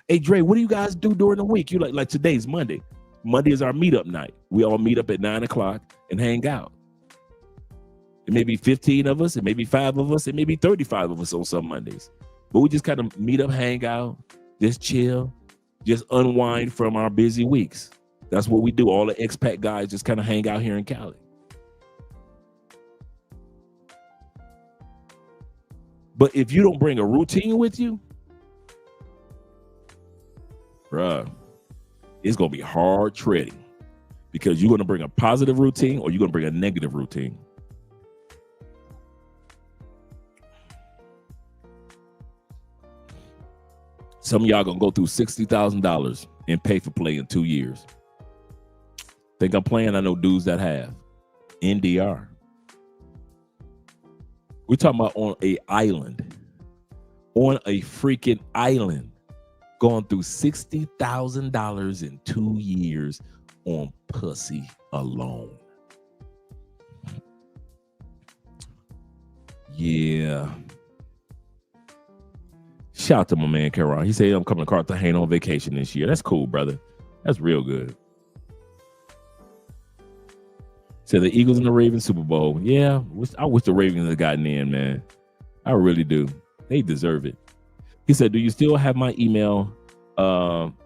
Speaker 4: Hey, Dre, what do you guys do during the week? You like today's Monday. Monday is our meetup night. We all meet up at 9:00 and hang out. It may be 15 of us, it may be 5 of us, it may be 35 of us on some Mondays. But we just kind of meet up, hang out, just chill, just unwind from our busy weeks. That's what we do. All the expat guys just kind of hang out here in Cali. But if you don't bring a routine with you, bruh, it's going to be hard treading, because you're going to bring a positive routine or you're going to bring a negative routine. Some of y'all going to go through $60,000 in pay for play in 2 years. Think I'm playing? I know dudes that have. NDR. We're talking about on a freaking island. Going through $60,000 in 2 years on pussy alone. Yeah. Shout out to my man Karan. He said I'm coming to Cartagena on vacation this year. That's cool, brother. That's real good. Said the Eagles and the Ravens Super Bowl. Yeah, I wish the Ravens had gotten in, man. I really do. They deserve it. He said, do you still have my email?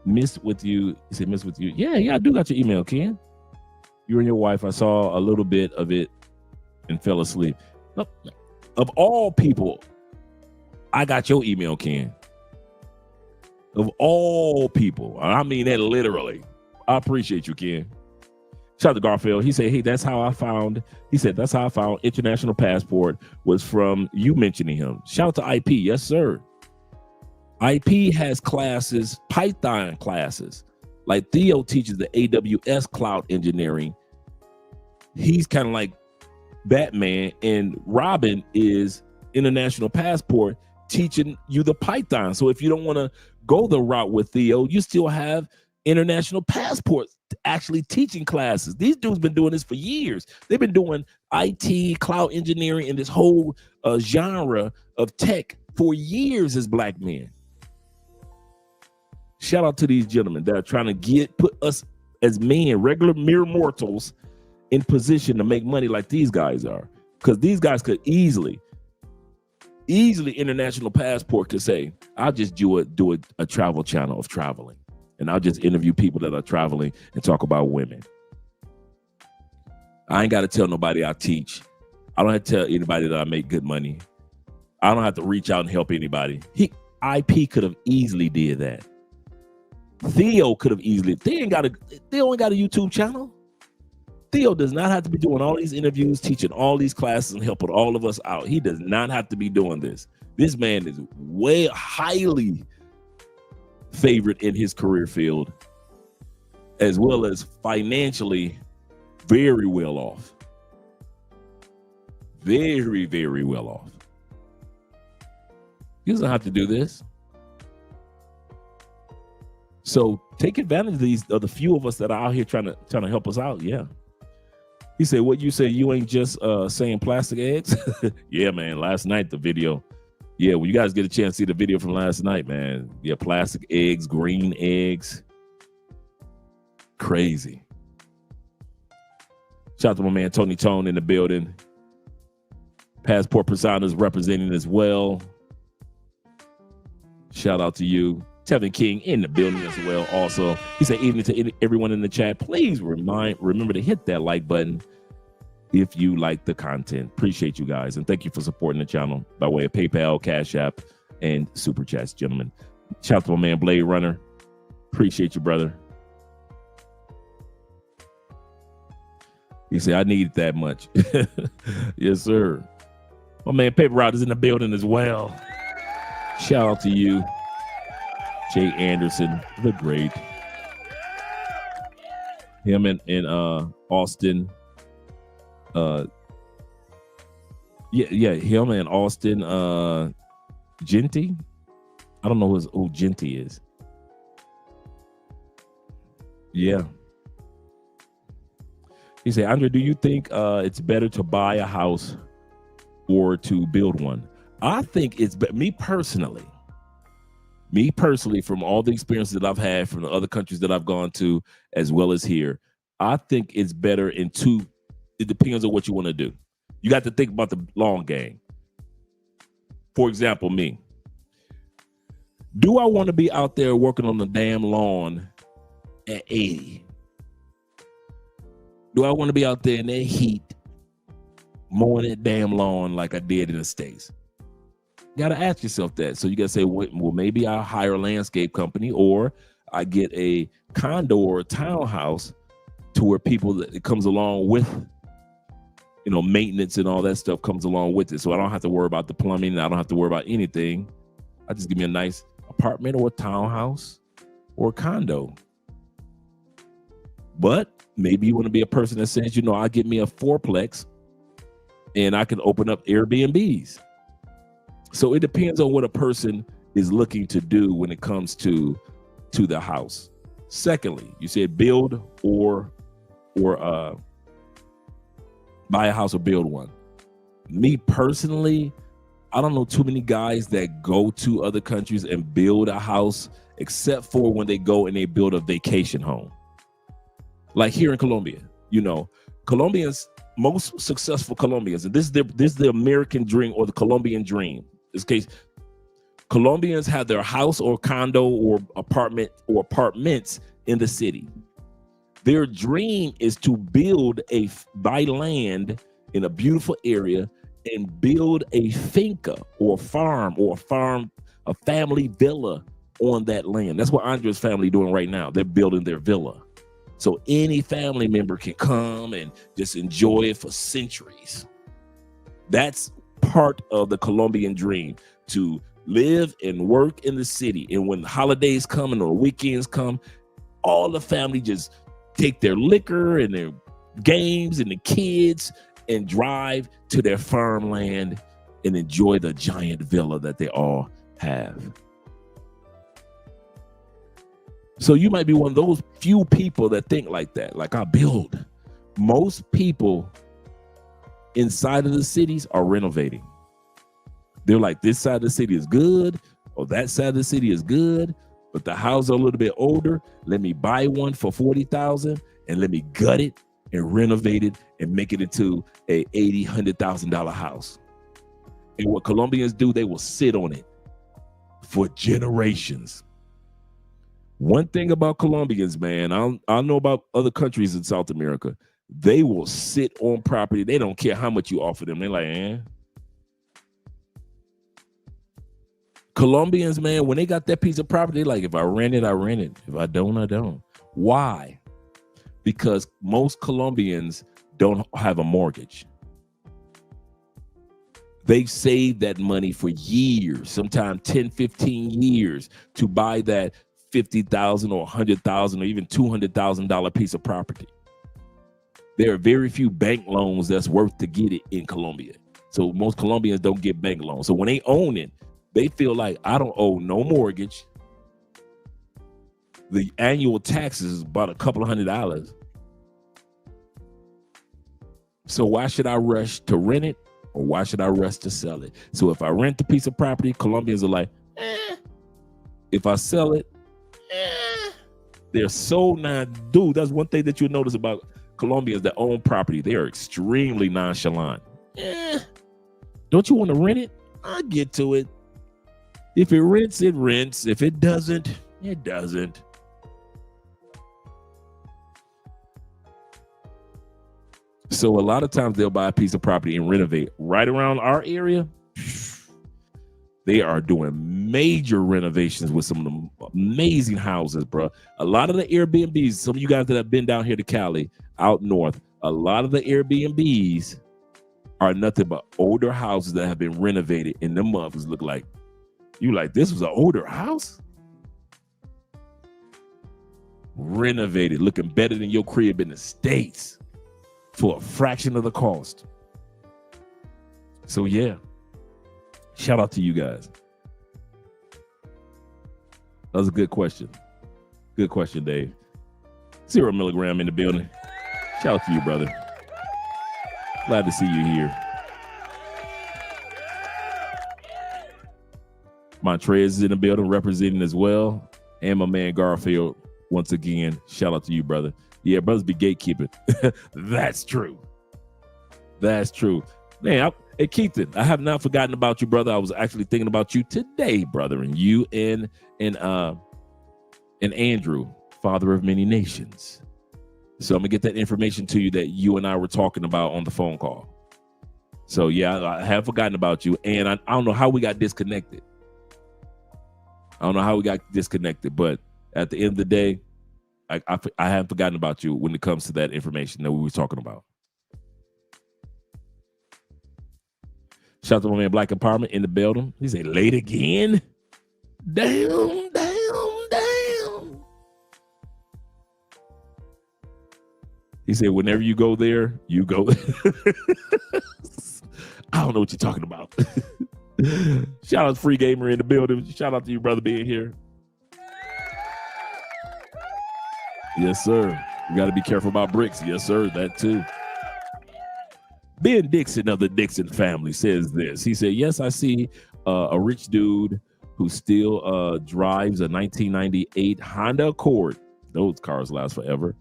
Speaker 4: Miss with you. He said, miss with you. Yeah, I do got your email, Ken. You and your wife. I saw a little bit of it and fell asleep. Of all people, I got your email, Ken. Of all people. I mean that literally. I appreciate you, Ken. Shout out to Garfield. He said, hey, that's how I found international passport was from you mentioning him. Shout out to IP. Yes, sir. IP has classes, Python classes. Like Theo teaches the AWS cloud engineering. He's kind of like Batman, and Robin is international passport teaching you the Python. So if you don't want to go the route with Theo, you still have international passports actually teaching classes. These dudes been doing this for years. They've been doing IT, cloud engineering, and this whole genre of tech for years as black men. Shout out to these gentlemen that are trying to put us as men, regular mere mortals, in position to make money like these guys are. Because these guys could easily international passport could say, I'll just do a travel channel of traveling. And I'll just interview people that are traveling and talk about women. I ain't got to tell nobody I teach. I don't have to tell anybody that I make good money. I don't have to reach out and help anybody. IP could have easily did that. Theo could have easily. Theo ain't got a YouTube channel. Theo does not have to be doing all these interviews, teaching all these classes, and helping all of us out. He does not have to be doing this. This man is way highly favored in his career field, as well as financially very well off. Very, very well off. He doesn't have to do this. So take advantage of these, of the few of us that are out here trying to help us out. Yeah. He said, what you say, you ain't just saying plastic eggs? Yeah, man. Last night, the video. Yeah, well, you guys get a chance to see the video from last night, man. Yeah, plastic eggs, green eggs. Crazy. Shout out to my man, Tony Tone, in the building. Passport Personas representing as well. Shout out to you. Tevin King in the building as well. Also, he said, evening to everyone in the chat. Please remember to hit that like button if you like the content. Appreciate you guys, and thank you for supporting the channel by way of PayPal, Cash App, and Super Chats, gentlemen. Shout out to my man Blade Runner. Appreciate you, brother. He said, I need it that much. Yes, sir. My man Paper Route is in the building as well. Shout out to you. Jay Anderson, the great. Him and Austin. Him and Austin Genty. I don't know who Genty is. Yeah. He said, Andre, do you think it's better to buy a house or to build one? I think it's me personally, from all the experiences that I've had from the other countries that I've gone to, as well as here, I think it's better it depends on what you want to do. You got to think about the long game. For example, me. Do I want to be out there working on the damn lawn at 80? Do I want to be out there in that heat mowing that damn lawn like I did in the States? You got to ask yourself that. So you got to say, well, maybe I'll hire a landscape company, or I get a condo or a townhouse to where it comes along with, maintenance and all that stuff comes along with it. So I don't have to worry about the plumbing. I don't have to worry about anything. I just give me a nice apartment or a townhouse or a condo. But maybe you want to be a person that says, I'll get me a fourplex and I can open up Airbnbs. So it depends on what a person is looking to do when it comes to the house. Secondly, you said build or buy a house or build one. Me personally, I don't know too many guys that go to other countries and build a house, except for when they go and they build a vacation home. Like here in Colombia, Colombians, most successful Colombians, and this is the American dream or the Colombian dream. In this case, Colombians have their house or condo or apartments in the city. Their dream is to buy land in a beautiful area and build a finca or a family villa on that land. That's what Andre's family doing right now. They're building their villa. So any family member can come and just enjoy it for centuries. That's part of the Colombian dream, to live and work in the city. And when holidays come and the weekends come, all the family just take their liquor and their games and the kids and drive to their farmland and enjoy the giant villa that they all have. So you might be one of those few people that think like that, like I build. Most people inside of the cities are renovating. They're like, this side of the city is good, or that side of the city is good, but the house are a little bit older. Let me buy one for $40,000 and let me gut it and renovate it and make it into a $80,000, $100,000 house. And what Colombians do, they will sit on it for generations. One thing about Colombians, man, I know about other countries in South America. They will sit on property. They don't care how much you offer them. They're like, Colombians, man, when they got that piece of property, like, if I rent it, I rent it. If I don't, I don't. Why? Because most Colombians don't have a mortgage. They've saved that money for years, sometimes 10, 15 years, to buy that $50,000 or $100,000 or even $200,000 piece of property. There are very few bank loans that's worth to get it in Colombia. So most Colombians don't get bank loans. So when they own it, they feel like, I don't owe no mortgage. The annual taxes is about a couple of $100. So why should I rush to rent it, or why should I rush to sell it? So if I rent the piece of property, Colombians are like, If I sell it, they're so dude, that's one thing that you'll notice about Colombians that own property. They are extremely nonchalant. Don't you want to rent it? I'll get to it. If it rents, it rents. If it doesn't, it doesn't. So a lot of times they'll buy a piece of property and renovate. Right around our area, they are doing major renovations with some of the amazing houses, bro. A lot of the Airbnbs, some of you guys that have been down here to Cali, out north, a lot of the Airbnbs are nothing but older houses that have been renovated, and them motherfuckers look like, you like, this was an older house? Renovated, looking better than your crib in the States for a fraction of the cost. So yeah, shout out to you guys. That was a good question. Good question, Dave. 0 milligram in the building. Shout out to you, brother. Glad to see you here. Montrez is in the building representing as well. And my man Garfield, once again, shout out to you, brother. Yeah, brothers be gatekeeping. That's true. That's true. Man, hey, Keithan, I have not forgotten about you, brother. I was actually thinking about you today, brother, and you and Andrew, father of many nations. So I'm gonna get that information to you that you and I were talking about on the phone call. So yeah, I have forgotten about you, and I don't know how we got disconnected. But at the end of the day, I haven't forgotten about you when it comes to that information that we were talking about. Shout out to my man Black Empowerment in the building. He said, late again? Damn. He said, whenever you go there, you go. I don't know what you're talking about. Shout out to Free Gamer in the building. Shout out to you, brother, being here. Yes, sir. You got to be careful about bricks. Yes, sir. That too. Ben Dixon of the Dixon family says this. He said, yes, I see a rich dude who still drives a 1998 Honda Accord. Those cars last forever.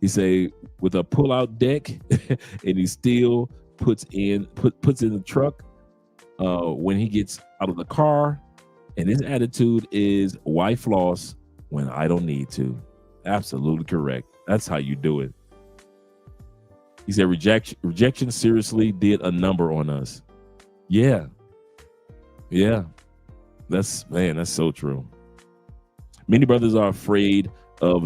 Speaker 4: He say with a pull-out deck, and he still puts in the truck when he gets out of the car. And his attitude is, why floss when I don't need to? Absolutely correct. That's how you do it. He said rejection seriously did a number on us. Yeah. That's so true. Many brothers are afraid of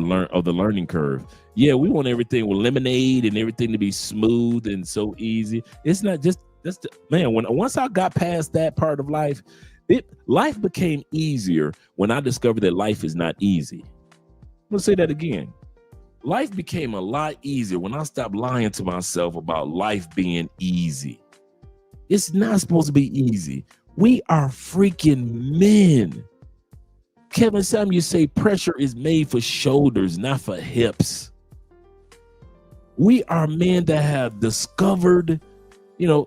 Speaker 4: the learning curve. Yeah, we want everything with lemonade and everything to be smooth and so easy. It's not just man. Once I got past that part of life, life became easier when I discovered that life is not easy. I'm gonna say that again. Life became a lot easier when I stopped lying to myself about life being easy. It's not supposed to be easy. We are freaking men. Kevin, Sam, you say pressure is made for shoulders, not for hips. We are men that have discovered,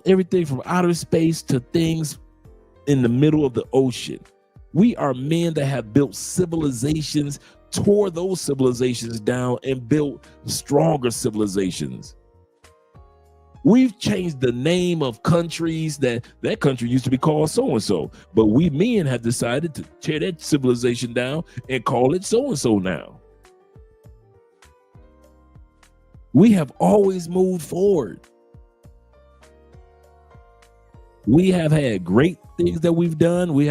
Speaker 4: everything from outer space to things in the middle of the ocean. We are men that have built civilizations, tore those civilizations down, and built stronger civilizations. We've changed the name of countries. That country used to be called so-and-so, but we men have decided to tear that civilization down and call it so-and-so now. We have always moved forward. We have had great things that we've done. We've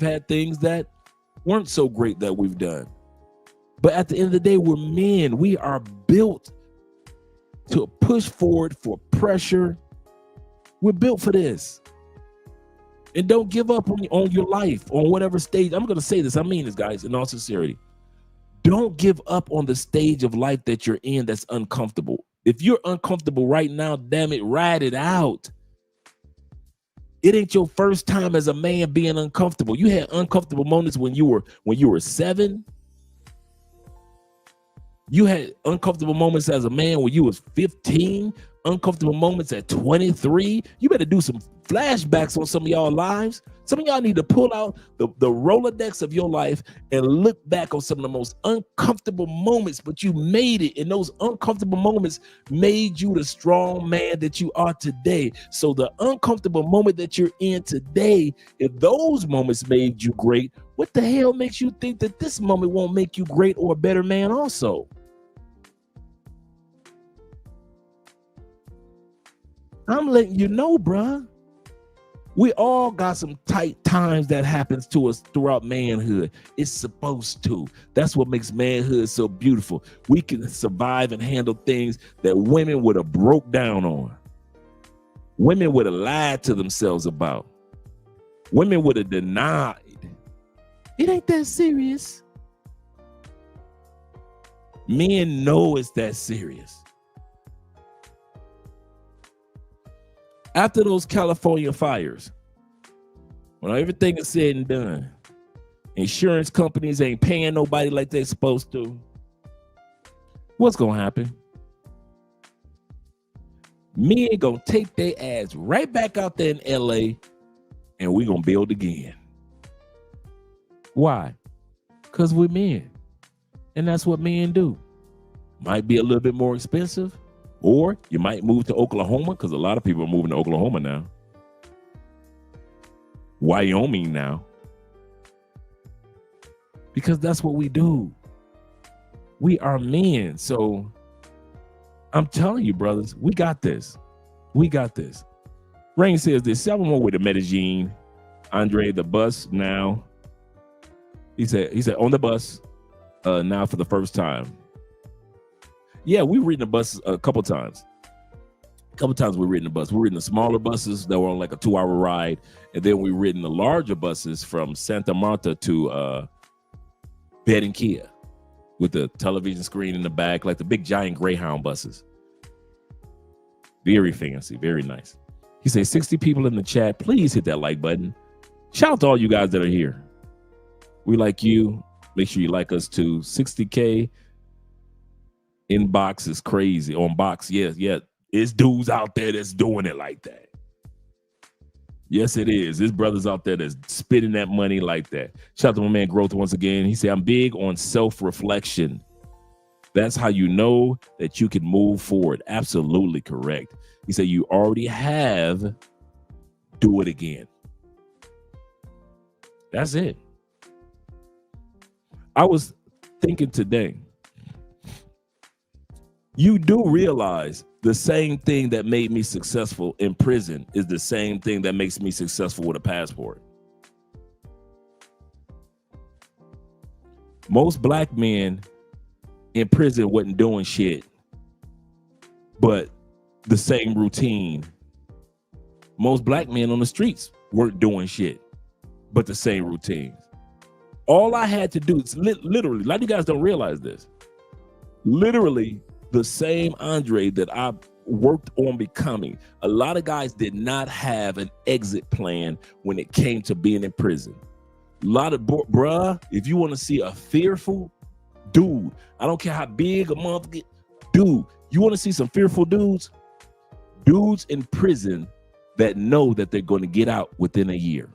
Speaker 4: had things that weren't so great that we've done. But at the end of the day, we're men. We are built to push forward for pressure. We're built for this. And don't give up on your life, on whatever stage. I'm going to say this. I mean this, guys, in all sincerity. Don't give up on the stage of life that you're in that's uncomfortable. If you're uncomfortable right now, damn it, ride it out. It ain't your first time as a man being uncomfortable. You had uncomfortable moments when you were 7. You had uncomfortable moments as a man when you was 15, uncomfortable moments at 23. You better do some flashbacks on some of y'all lives. Some of y'all need to pull out the Rolodex of your life and look back on some of the most uncomfortable moments, but you made it. And those uncomfortable moments made you the strong man that you are today. So the uncomfortable moment that you're in today, if those moments made you great, what the hell makes you think that this moment won't make you great or a better man also? I'm letting you know, bruh. We all got some tight times that happens to us throughout manhood. It's supposed to. That's what makes manhood so beautiful. We can survive and handle things that women would have broke down on. Women would have lied to themselves about. Women would have denied. It ain't that serious. Men know it's that serious. After those California fires, when everything is said and done, insurance companies ain't paying nobody like they're supposed to, what's gonna happen? Men gonna take their ass right back out there in LA and we gonna build again. Why? Because we're men. And that's what men do. Might be a little bit more expensive. Or you might move to Oklahoma, because a lot of people are moving to Oklahoma now. Wyoming now. Because that's what we do. We are men. So I'm telling you, brothers, we got this. We got this. Rain says this. 7 more with the Medellin. Andre, the bus now. He said on the bus now for the first time. Yeah, we've ridden the bus a couple times. We've ridden the bus. We've ridden the smaller buses that were on like a 2-hour ride. And then we've ridden the larger buses from Santa Marta to Barranquilla with the television screen in the back, like the big giant Greyhound buses. Very fancy, very nice. He says 60 people in the chat. Please hit that like button. Shout out to all you guys that are here. We like you. Make sure you like us too. 60K. Inbox is crazy. On box, yeah. It's dudes out there that's doing it like that. Yes, it is. There's brothers out there that's spitting that money like that. Shout out to my man Growth once again. He said, I'm big on self-reflection. That's how you know that you can move forward. Absolutely correct. He said, you already have. Do it again. That's it. I was thinking today, you do realize the same thing that made me successful in prison is the same thing that makes me successful with a passport. Most black men in prison wasn't doing shit, but the same routine. Most black men on the streets weren't doing shit, but the same routines. All I had to do is literally, a lot of you guys don't realize this. Literally, the same Andre that I worked on becoming. A lot of guys did not have an exit plan when it came to being in prison. A lot of bruh, if you want to see a fearful dude, I don't care how big a motherfucker, dude, you want to see some fearful dudes? Dudes in prison that know that they're going to get out within a year.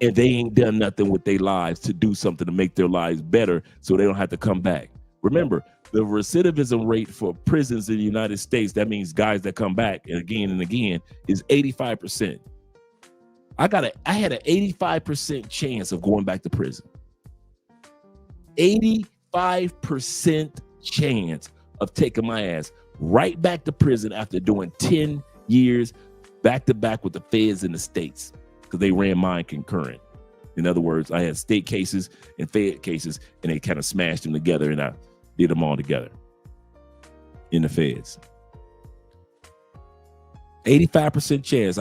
Speaker 4: And they ain't done nothing with their lives to do something to make their lives better so they don't have to come back. Remember, the recidivism rate for prisons in the United States, that means guys that come back and again, is 85%. I had an 85% chance of going back to prison. 85% chance of taking my ass right back to prison after doing 10 years back to back with the feds in the states, because they ran mine concurrent. In other words, I had state cases and fed cases, and they kind of smashed them together, and I did them all together in the feds. 85% chance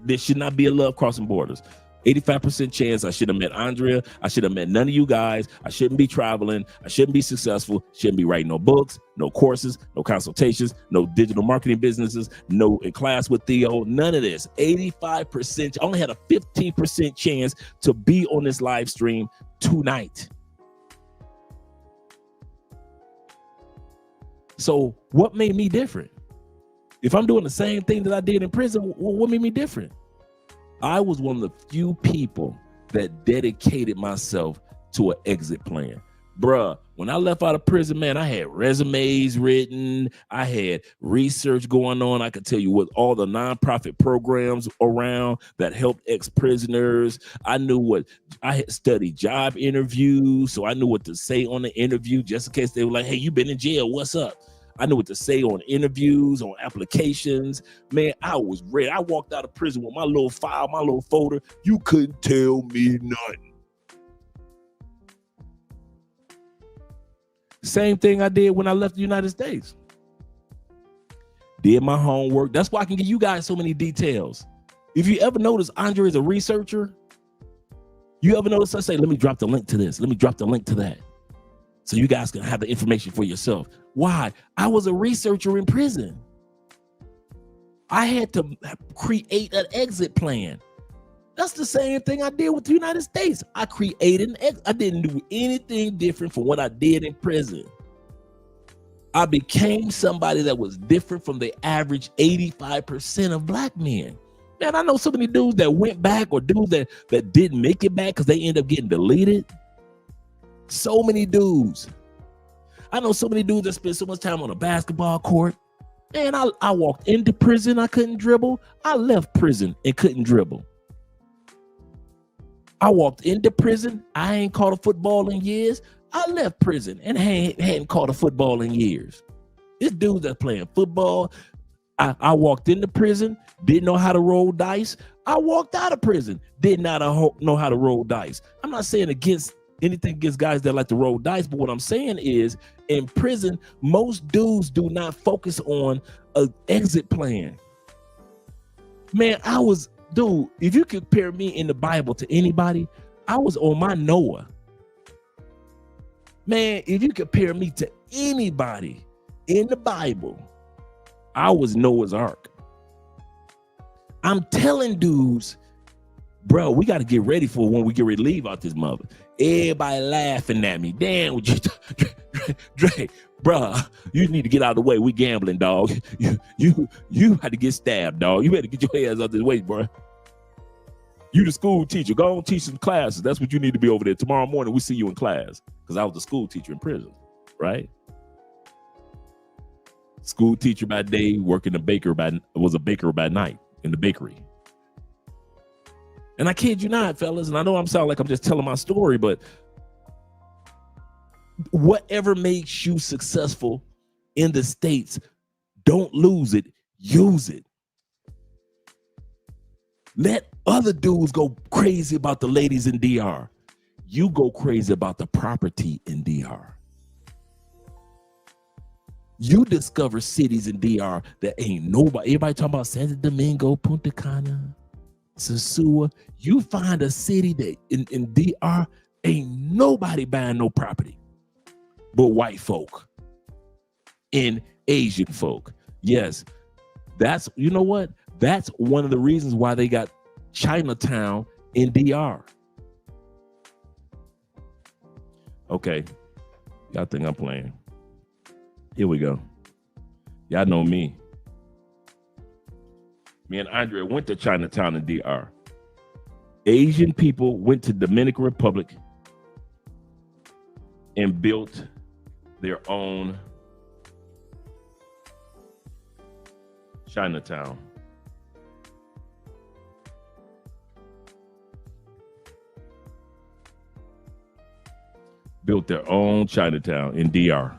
Speaker 4: there should not be a love crossing borders. 85% chance I should have met Andrea. I should have met none of you guys. I shouldn't be traveling. I shouldn't be successful. Shouldn't be writing no books, no courses, no consultations, no digital marketing businesses, no in class with Theo, none of this. 85%. I only had a 15% chance to be on this live stream tonight. So what made me different? If I'm doing the same thing that I did in prison, what made me different? I was one of the few people that dedicated myself to an exit plan. Bruh, when I left out of prison, man, I had resumes written. I had research going on. I could tell you what all the nonprofit programs around that helped ex-prisoners. I had studied job interviews, so I knew what to say on the interview just in case they were like, hey, you been in jail, what's up? I knew what to say on interviews, on applications. Man, I was ready. I walked out of prison with my little file, my little folder. You couldn't tell me nothing. Same thing I did when I left the United States. Did my homework. That's why I can give you guys so many details. If you ever notice Andre is a researcher, you ever notice I say, let me drop the link to this. Let me drop the link to that. So you guys can have the information for yourself. Why? I was a researcher in prison. I had to create an exit plan. That's the same thing I did with the United States. I created an exit. I didn't do anything different from what I did in prison. I became somebody that was different from the average 85% of black men. Man, I know so many dudes that went back, or dudes that didn't make it back because they end up getting deleted. So many dudes. I know so many dudes that spend so much time on a basketball court. Man, I walked into prison, I couldn't dribble. I left prison and couldn't dribble. I walked into prison, I ain't caught a football in years. I left prison and hadn't caught a football in years. This dude that's playing football, I walked into prison, didn't know how to roll dice. I walked out of prison, did not know how to roll dice. I'm not saying anything against guys that like to roll dice, but what I'm saying is, in prison, most dudes do not focus on an exit plan. Man, dude, if you compare me in the Bible to anybody, I was on my Noah. Man, if you compare me to anybody in the Bible, I was Noah's Ark. I'm telling dudes, bro, we got to get ready for when we get ready to leave out this mother. Everybody laughing at me. Damn, would you, Dre, bro, you need to get out of the way. We gambling, dog. You had to get stabbed, dog. You better get your ass out this way, bro. You the school teacher. Go on, teach some classes. That's what you need to be over there. Tomorrow morning, we see you in class. Because I was the school teacher in prison, right? School teacher by day, working a baker was a baker by night in the bakery. And I kid you not, fellas, and I know I'm sounding like I'm just telling my story, but whatever makes you successful in the States, don't lose it, use it. Let other dudes go crazy about the ladies in DR. You go crazy about the property in DR. You discover cities in DR that ain't nobody. Everybody talking about Santo Domingo, Punta Cana, Sosua. You find a city that in DR ain't nobody buying no property but white folk and Asian folk. Yes, that's, you know what? That's one of the reasons why they got Chinatown in DR. Okay, y'all think I'm playing. Here we go. Y'all know me. Me and Andre went to Chinatown in DR. Asian people went to Dominican Republic and built their own Chinatown. Built their own Chinatown in DR.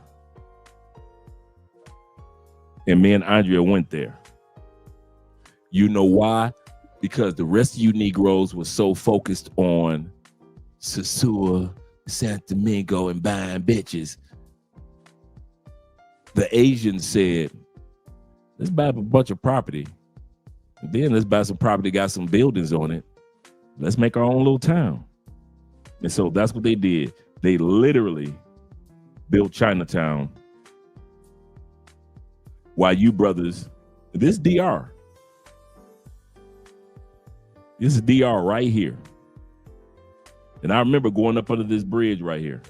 Speaker 4: And me and Andrea went there. You know why? Because the rest of you Negroes were so focused on Sosua, Santo Domingo, and buying bitches. The Asians said, let's buy a bunch of property. And then let's buy some property, got some buildings on it. Let's make our own little town. And so that's what they did. They literally built Chinatown. While you brothers, this DR. This is DR right here. And I remember going up under this bridge right here.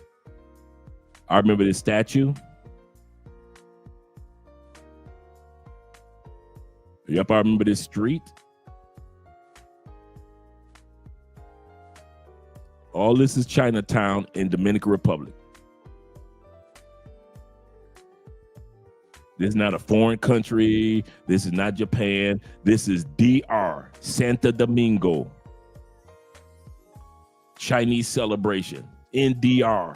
Speaker 4: I remember this statue. Yep, I remember this street. All this is Chinatown in Dominican Republic. This is not a foreign country. This is not Japan. This is DR, Santo Domingo. Chinese celebration in DR.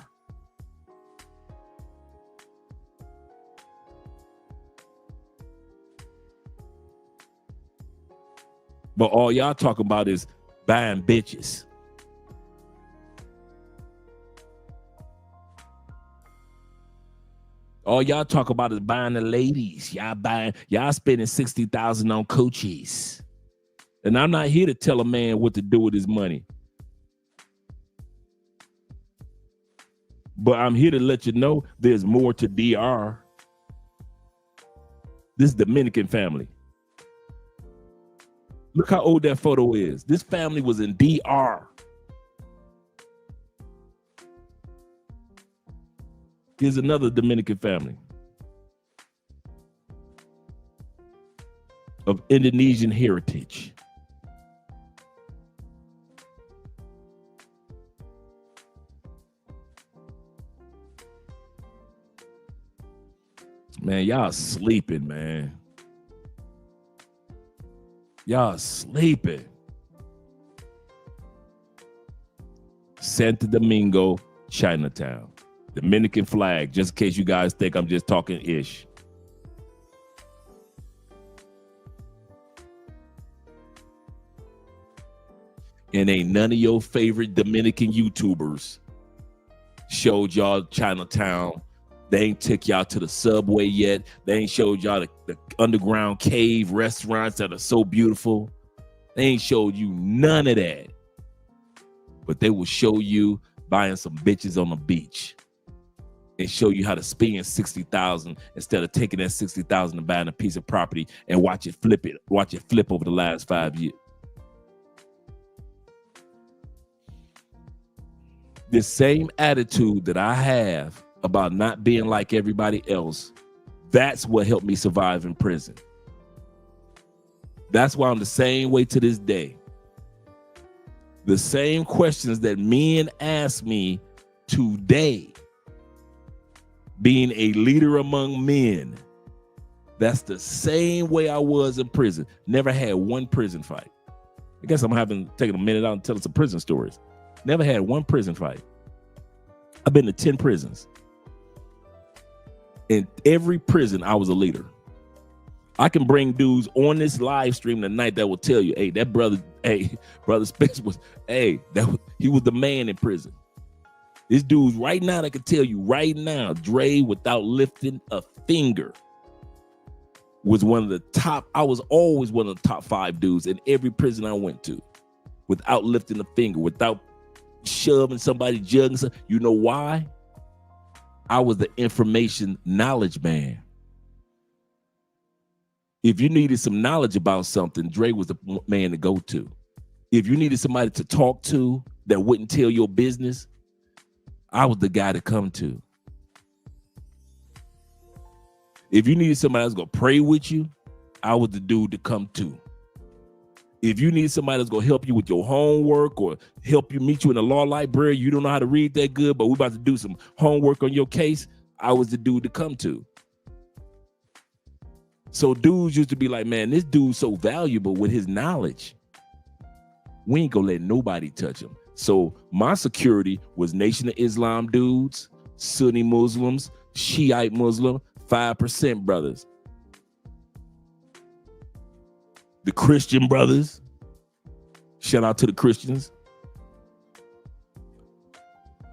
Speaker 4: But all y'all talk about is buying bitches. All y'all talk about is buying the ladies. Y'all spending $60,000 on coochies. And I'm not here to tell a man what to do with his money. But I'm here to let you know there's more to DR. This Dominican family. Look how old that photo is. This family was in DR. Here's another Dominican family of Indonesian heritage. Man, y'all sleeping, man. Y'all sleeping. Santo Domingo, Chinatown. Dominican flag, just in case you guys think I'm just talking ish. And ain't none of your favorite Dominican YouTubers showed y'all Chinatown. They ain't took y'all to the subway yet. They ain't showed y'all the underground cave restaurants that are so beautiful. They ain't showed you none of that. But they will show you buying some bitches on the beach. And show you how to spend $60,000 instead of taking that $60,000 and buying a piece of property and watch it flip over the last 5 years. This same attitude that I have about not being like everybody else, that's what helped me survive in prison. That's why I'm the same way to this day. The same questions that men ask me today, being a leader among men, that's the same way I was in prison. Never had one prison fight. I guess I'm taking a minute out and tell some prison stories. Never had one prison fight. I've been to 10 prisons. In every prison, I was a leader. I can bring dudes on this live stream tonight that will tell you, hey, that brother Spence was, he was the man in prison. This dude's right now that can tell you right now, Dre, without lifting a finger, was one of the top. I was always one of the top 5 dudes in every prison I went to, without lifting a finger, without shoving somebody, jugging something. You know why? I was the information knowledge man. If you needed some knowledge about something, Dre was the man to go to. If you needed somebody to talk to that wouldn't tell your business, I was the guy to come to. If you needed somebody that's going to pray with you, I was the dude to come to. If you need somebody that's going to help you with your homework or help you meet you in the law library, you don't know how to read that good, but we're about to do some homework on your case, I was the dude to come to. So dudes used to be like, man, this dude's so valuable with his knowledge. We ain't going to let nobody touch him. So my security was Nation of Islam dudes, Sunni Muslims, Shiite Muslim, 5% brothers. The Christian brothers. Shout out to the Christians.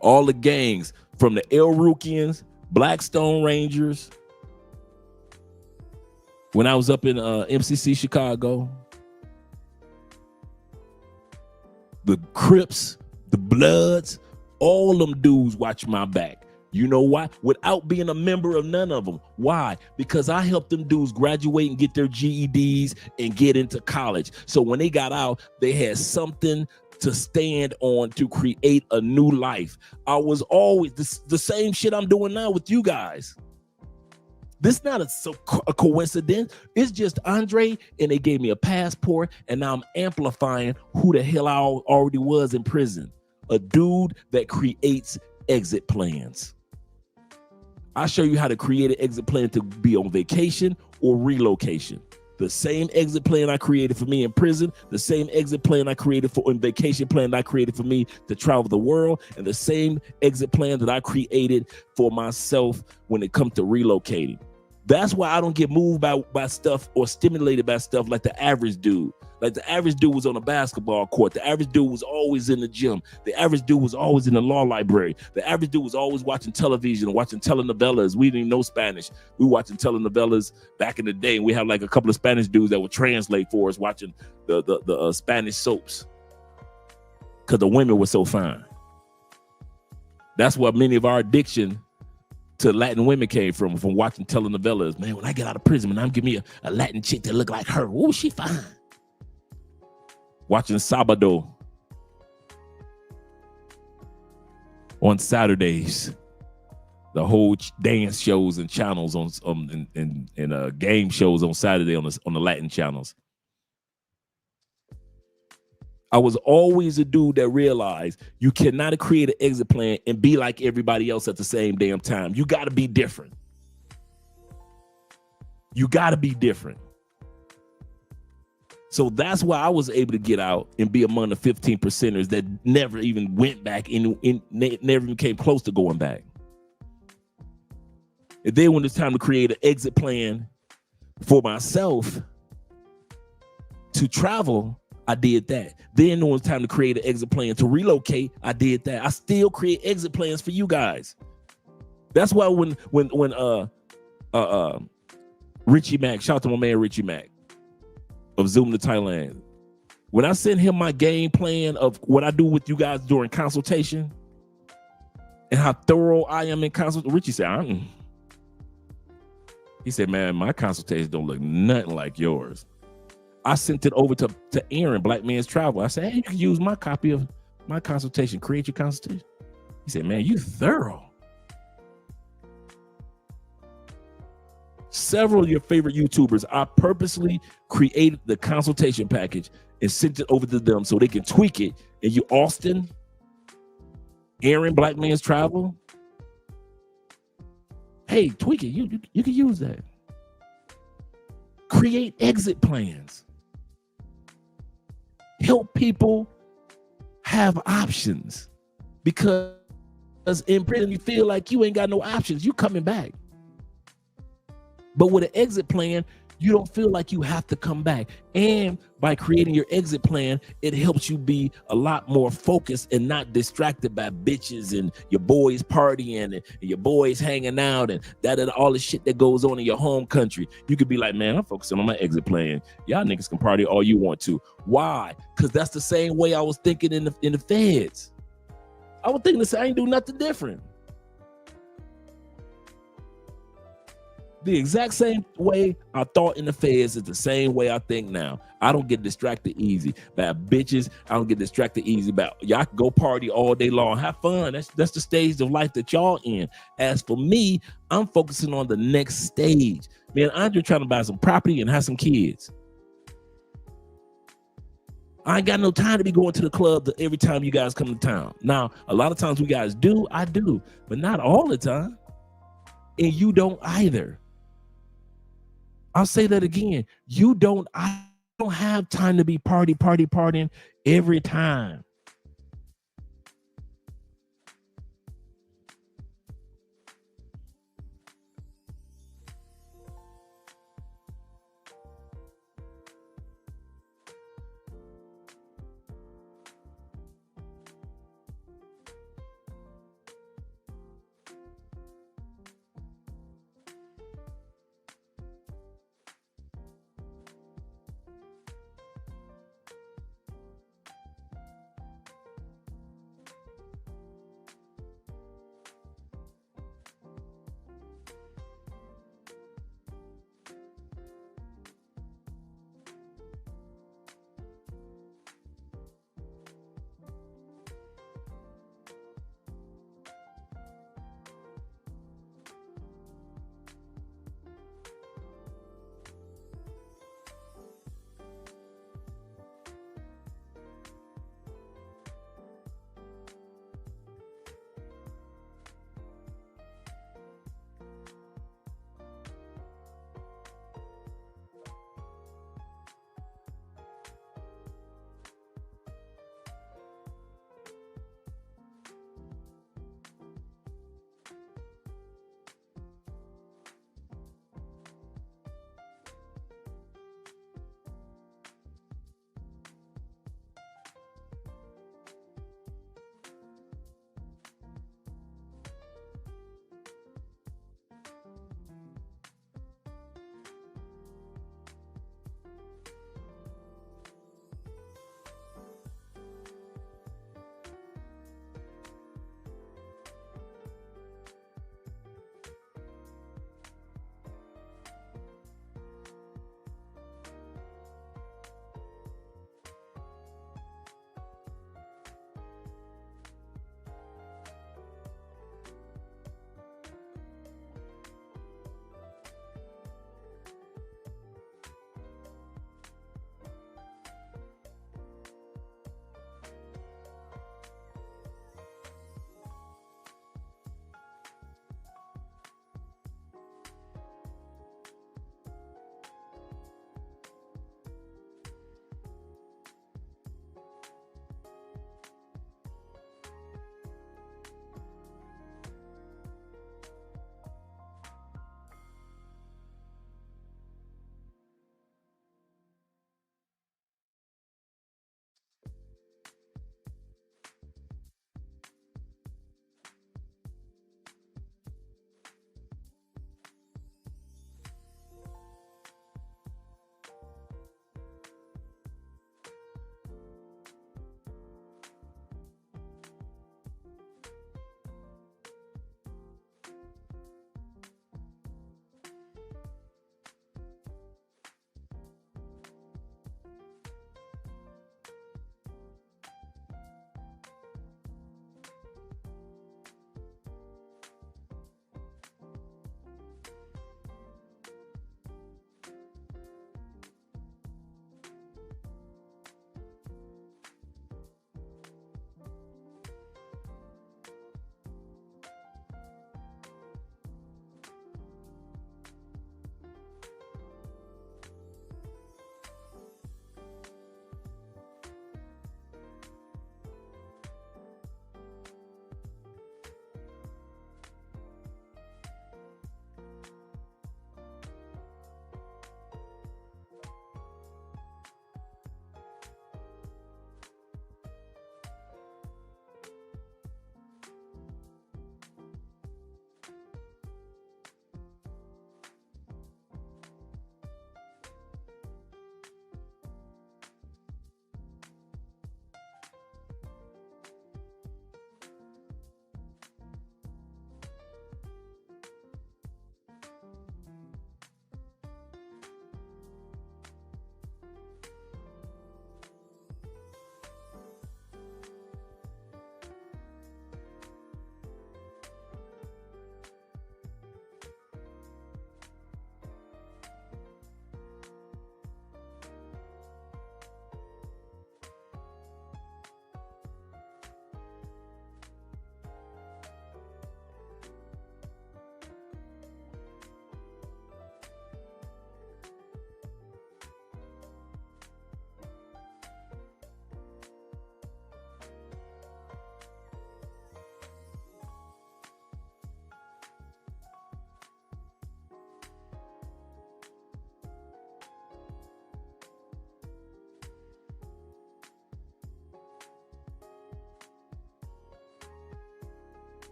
Speaker 4: All the gangs from the El Rukians, Blackstone Rangers. When I was up in MCC Chicago, the Crips, the Bloods, all them dudes watch my back. You know why? Without being a member of none of them. Why? Because I helped them dudes graduate and get their GEDs and get into college. So when they got out, they had something to stand on to create a new life. I was always the same shit I'm doing now with you guys. This is not a coincidence. It's just Andre, and they gave me a passport, and now I'm amplifying who the hell I already was in prison. A dude that creates exit plans. I'll show you how to create an exit plan to be on vacation or relocation. The same exit plan I created for me in prison, the same exit plan I created for on vacation plan I created for me to travel the world, and the same exit plan that I created for myself when it comes to relocating. That's why I don't get moved by stuff or stimulated by stuff like the average dude. Like the average dude was on a basketball court. The average dude was always in the gym. The average dude was always in the law library. The average dude was always watching television, watching telenovelas. We didn't even know Spanish. We were watching telenovelas back in the day. And we had like a couple of Spanish dudes that would translate for us watching the Spanish soaps because the women were so fine. That's what many of our addiction to Latin women came from watching telenovelas. Man, when I get out of prison, man, I'm giving me a Latin chick that look like her. Oh, she fine. Watching Sabado on Saturdays, the whole dance shows and channels and game shows on Saturday on the Latin channels. I was always a dude that realized you cannot create an exit plan and be like everybody else at the same damn time. You got to be different. You got to be different. So that's why I was able to get out and be among the 15%ers that never even went back and never even came close to going back. And then when it's time to create an exit plan for myself to travel, I did that. Then when it was time to create an exit plan to relocate, I did that. I still create exit plans for you guys. That's why when Richie Mack, shout out to my man Richie Mack of Zoom to Thailand. When I send him my game plan of what I do with you guys during consultation and how thorough I am in consultation, Richie said, he said, man, my consultations don't look nothing like yours. I sent it over to Aaron, Black Man's Travel. I said, hey, you can use my copy of my consultation. Create your consultation. He said, man, you thorough. Several of your favorite YouTubers, I purposely created the consultation package and sent it over to them so they can tweak it. And you, Austin, Aaron, Black Man's Travel, hey, tweak it. You can use that. Create exit plans. Help people have options, because in prison you feel like you ain't got no options. You coming back. But with an exit plan, You don't feel like you have to come back. And by creating your exit plan, it helps you be a lot more focused and not distracted by bitches and your boys partying and your boys hanging out and that and all the shit that goes on in your home country. You could be like, man, I'm focusing on my exit plan. Y'all niggas can party all you want to. Why? Because that's the same way I was thinking in the feds. I was thinking the same, I ain't do nothing different. The exact same way I thought in the feds is the same way I think now. I don't get distracted easy by bitches. I don't get distracted easy by y'all can go party all day long. Have fun. That's the stage of life that y'all in. As for me, I'm focusing on the next stage. Man, Andre trying to buy some property and have some kids. I ain't got no time to be going to the club every time you guys come to town. Now, a lot of times we guys do, I do, but not all the time. And you don't either. I'll say that again. I don't have time to be partying every time.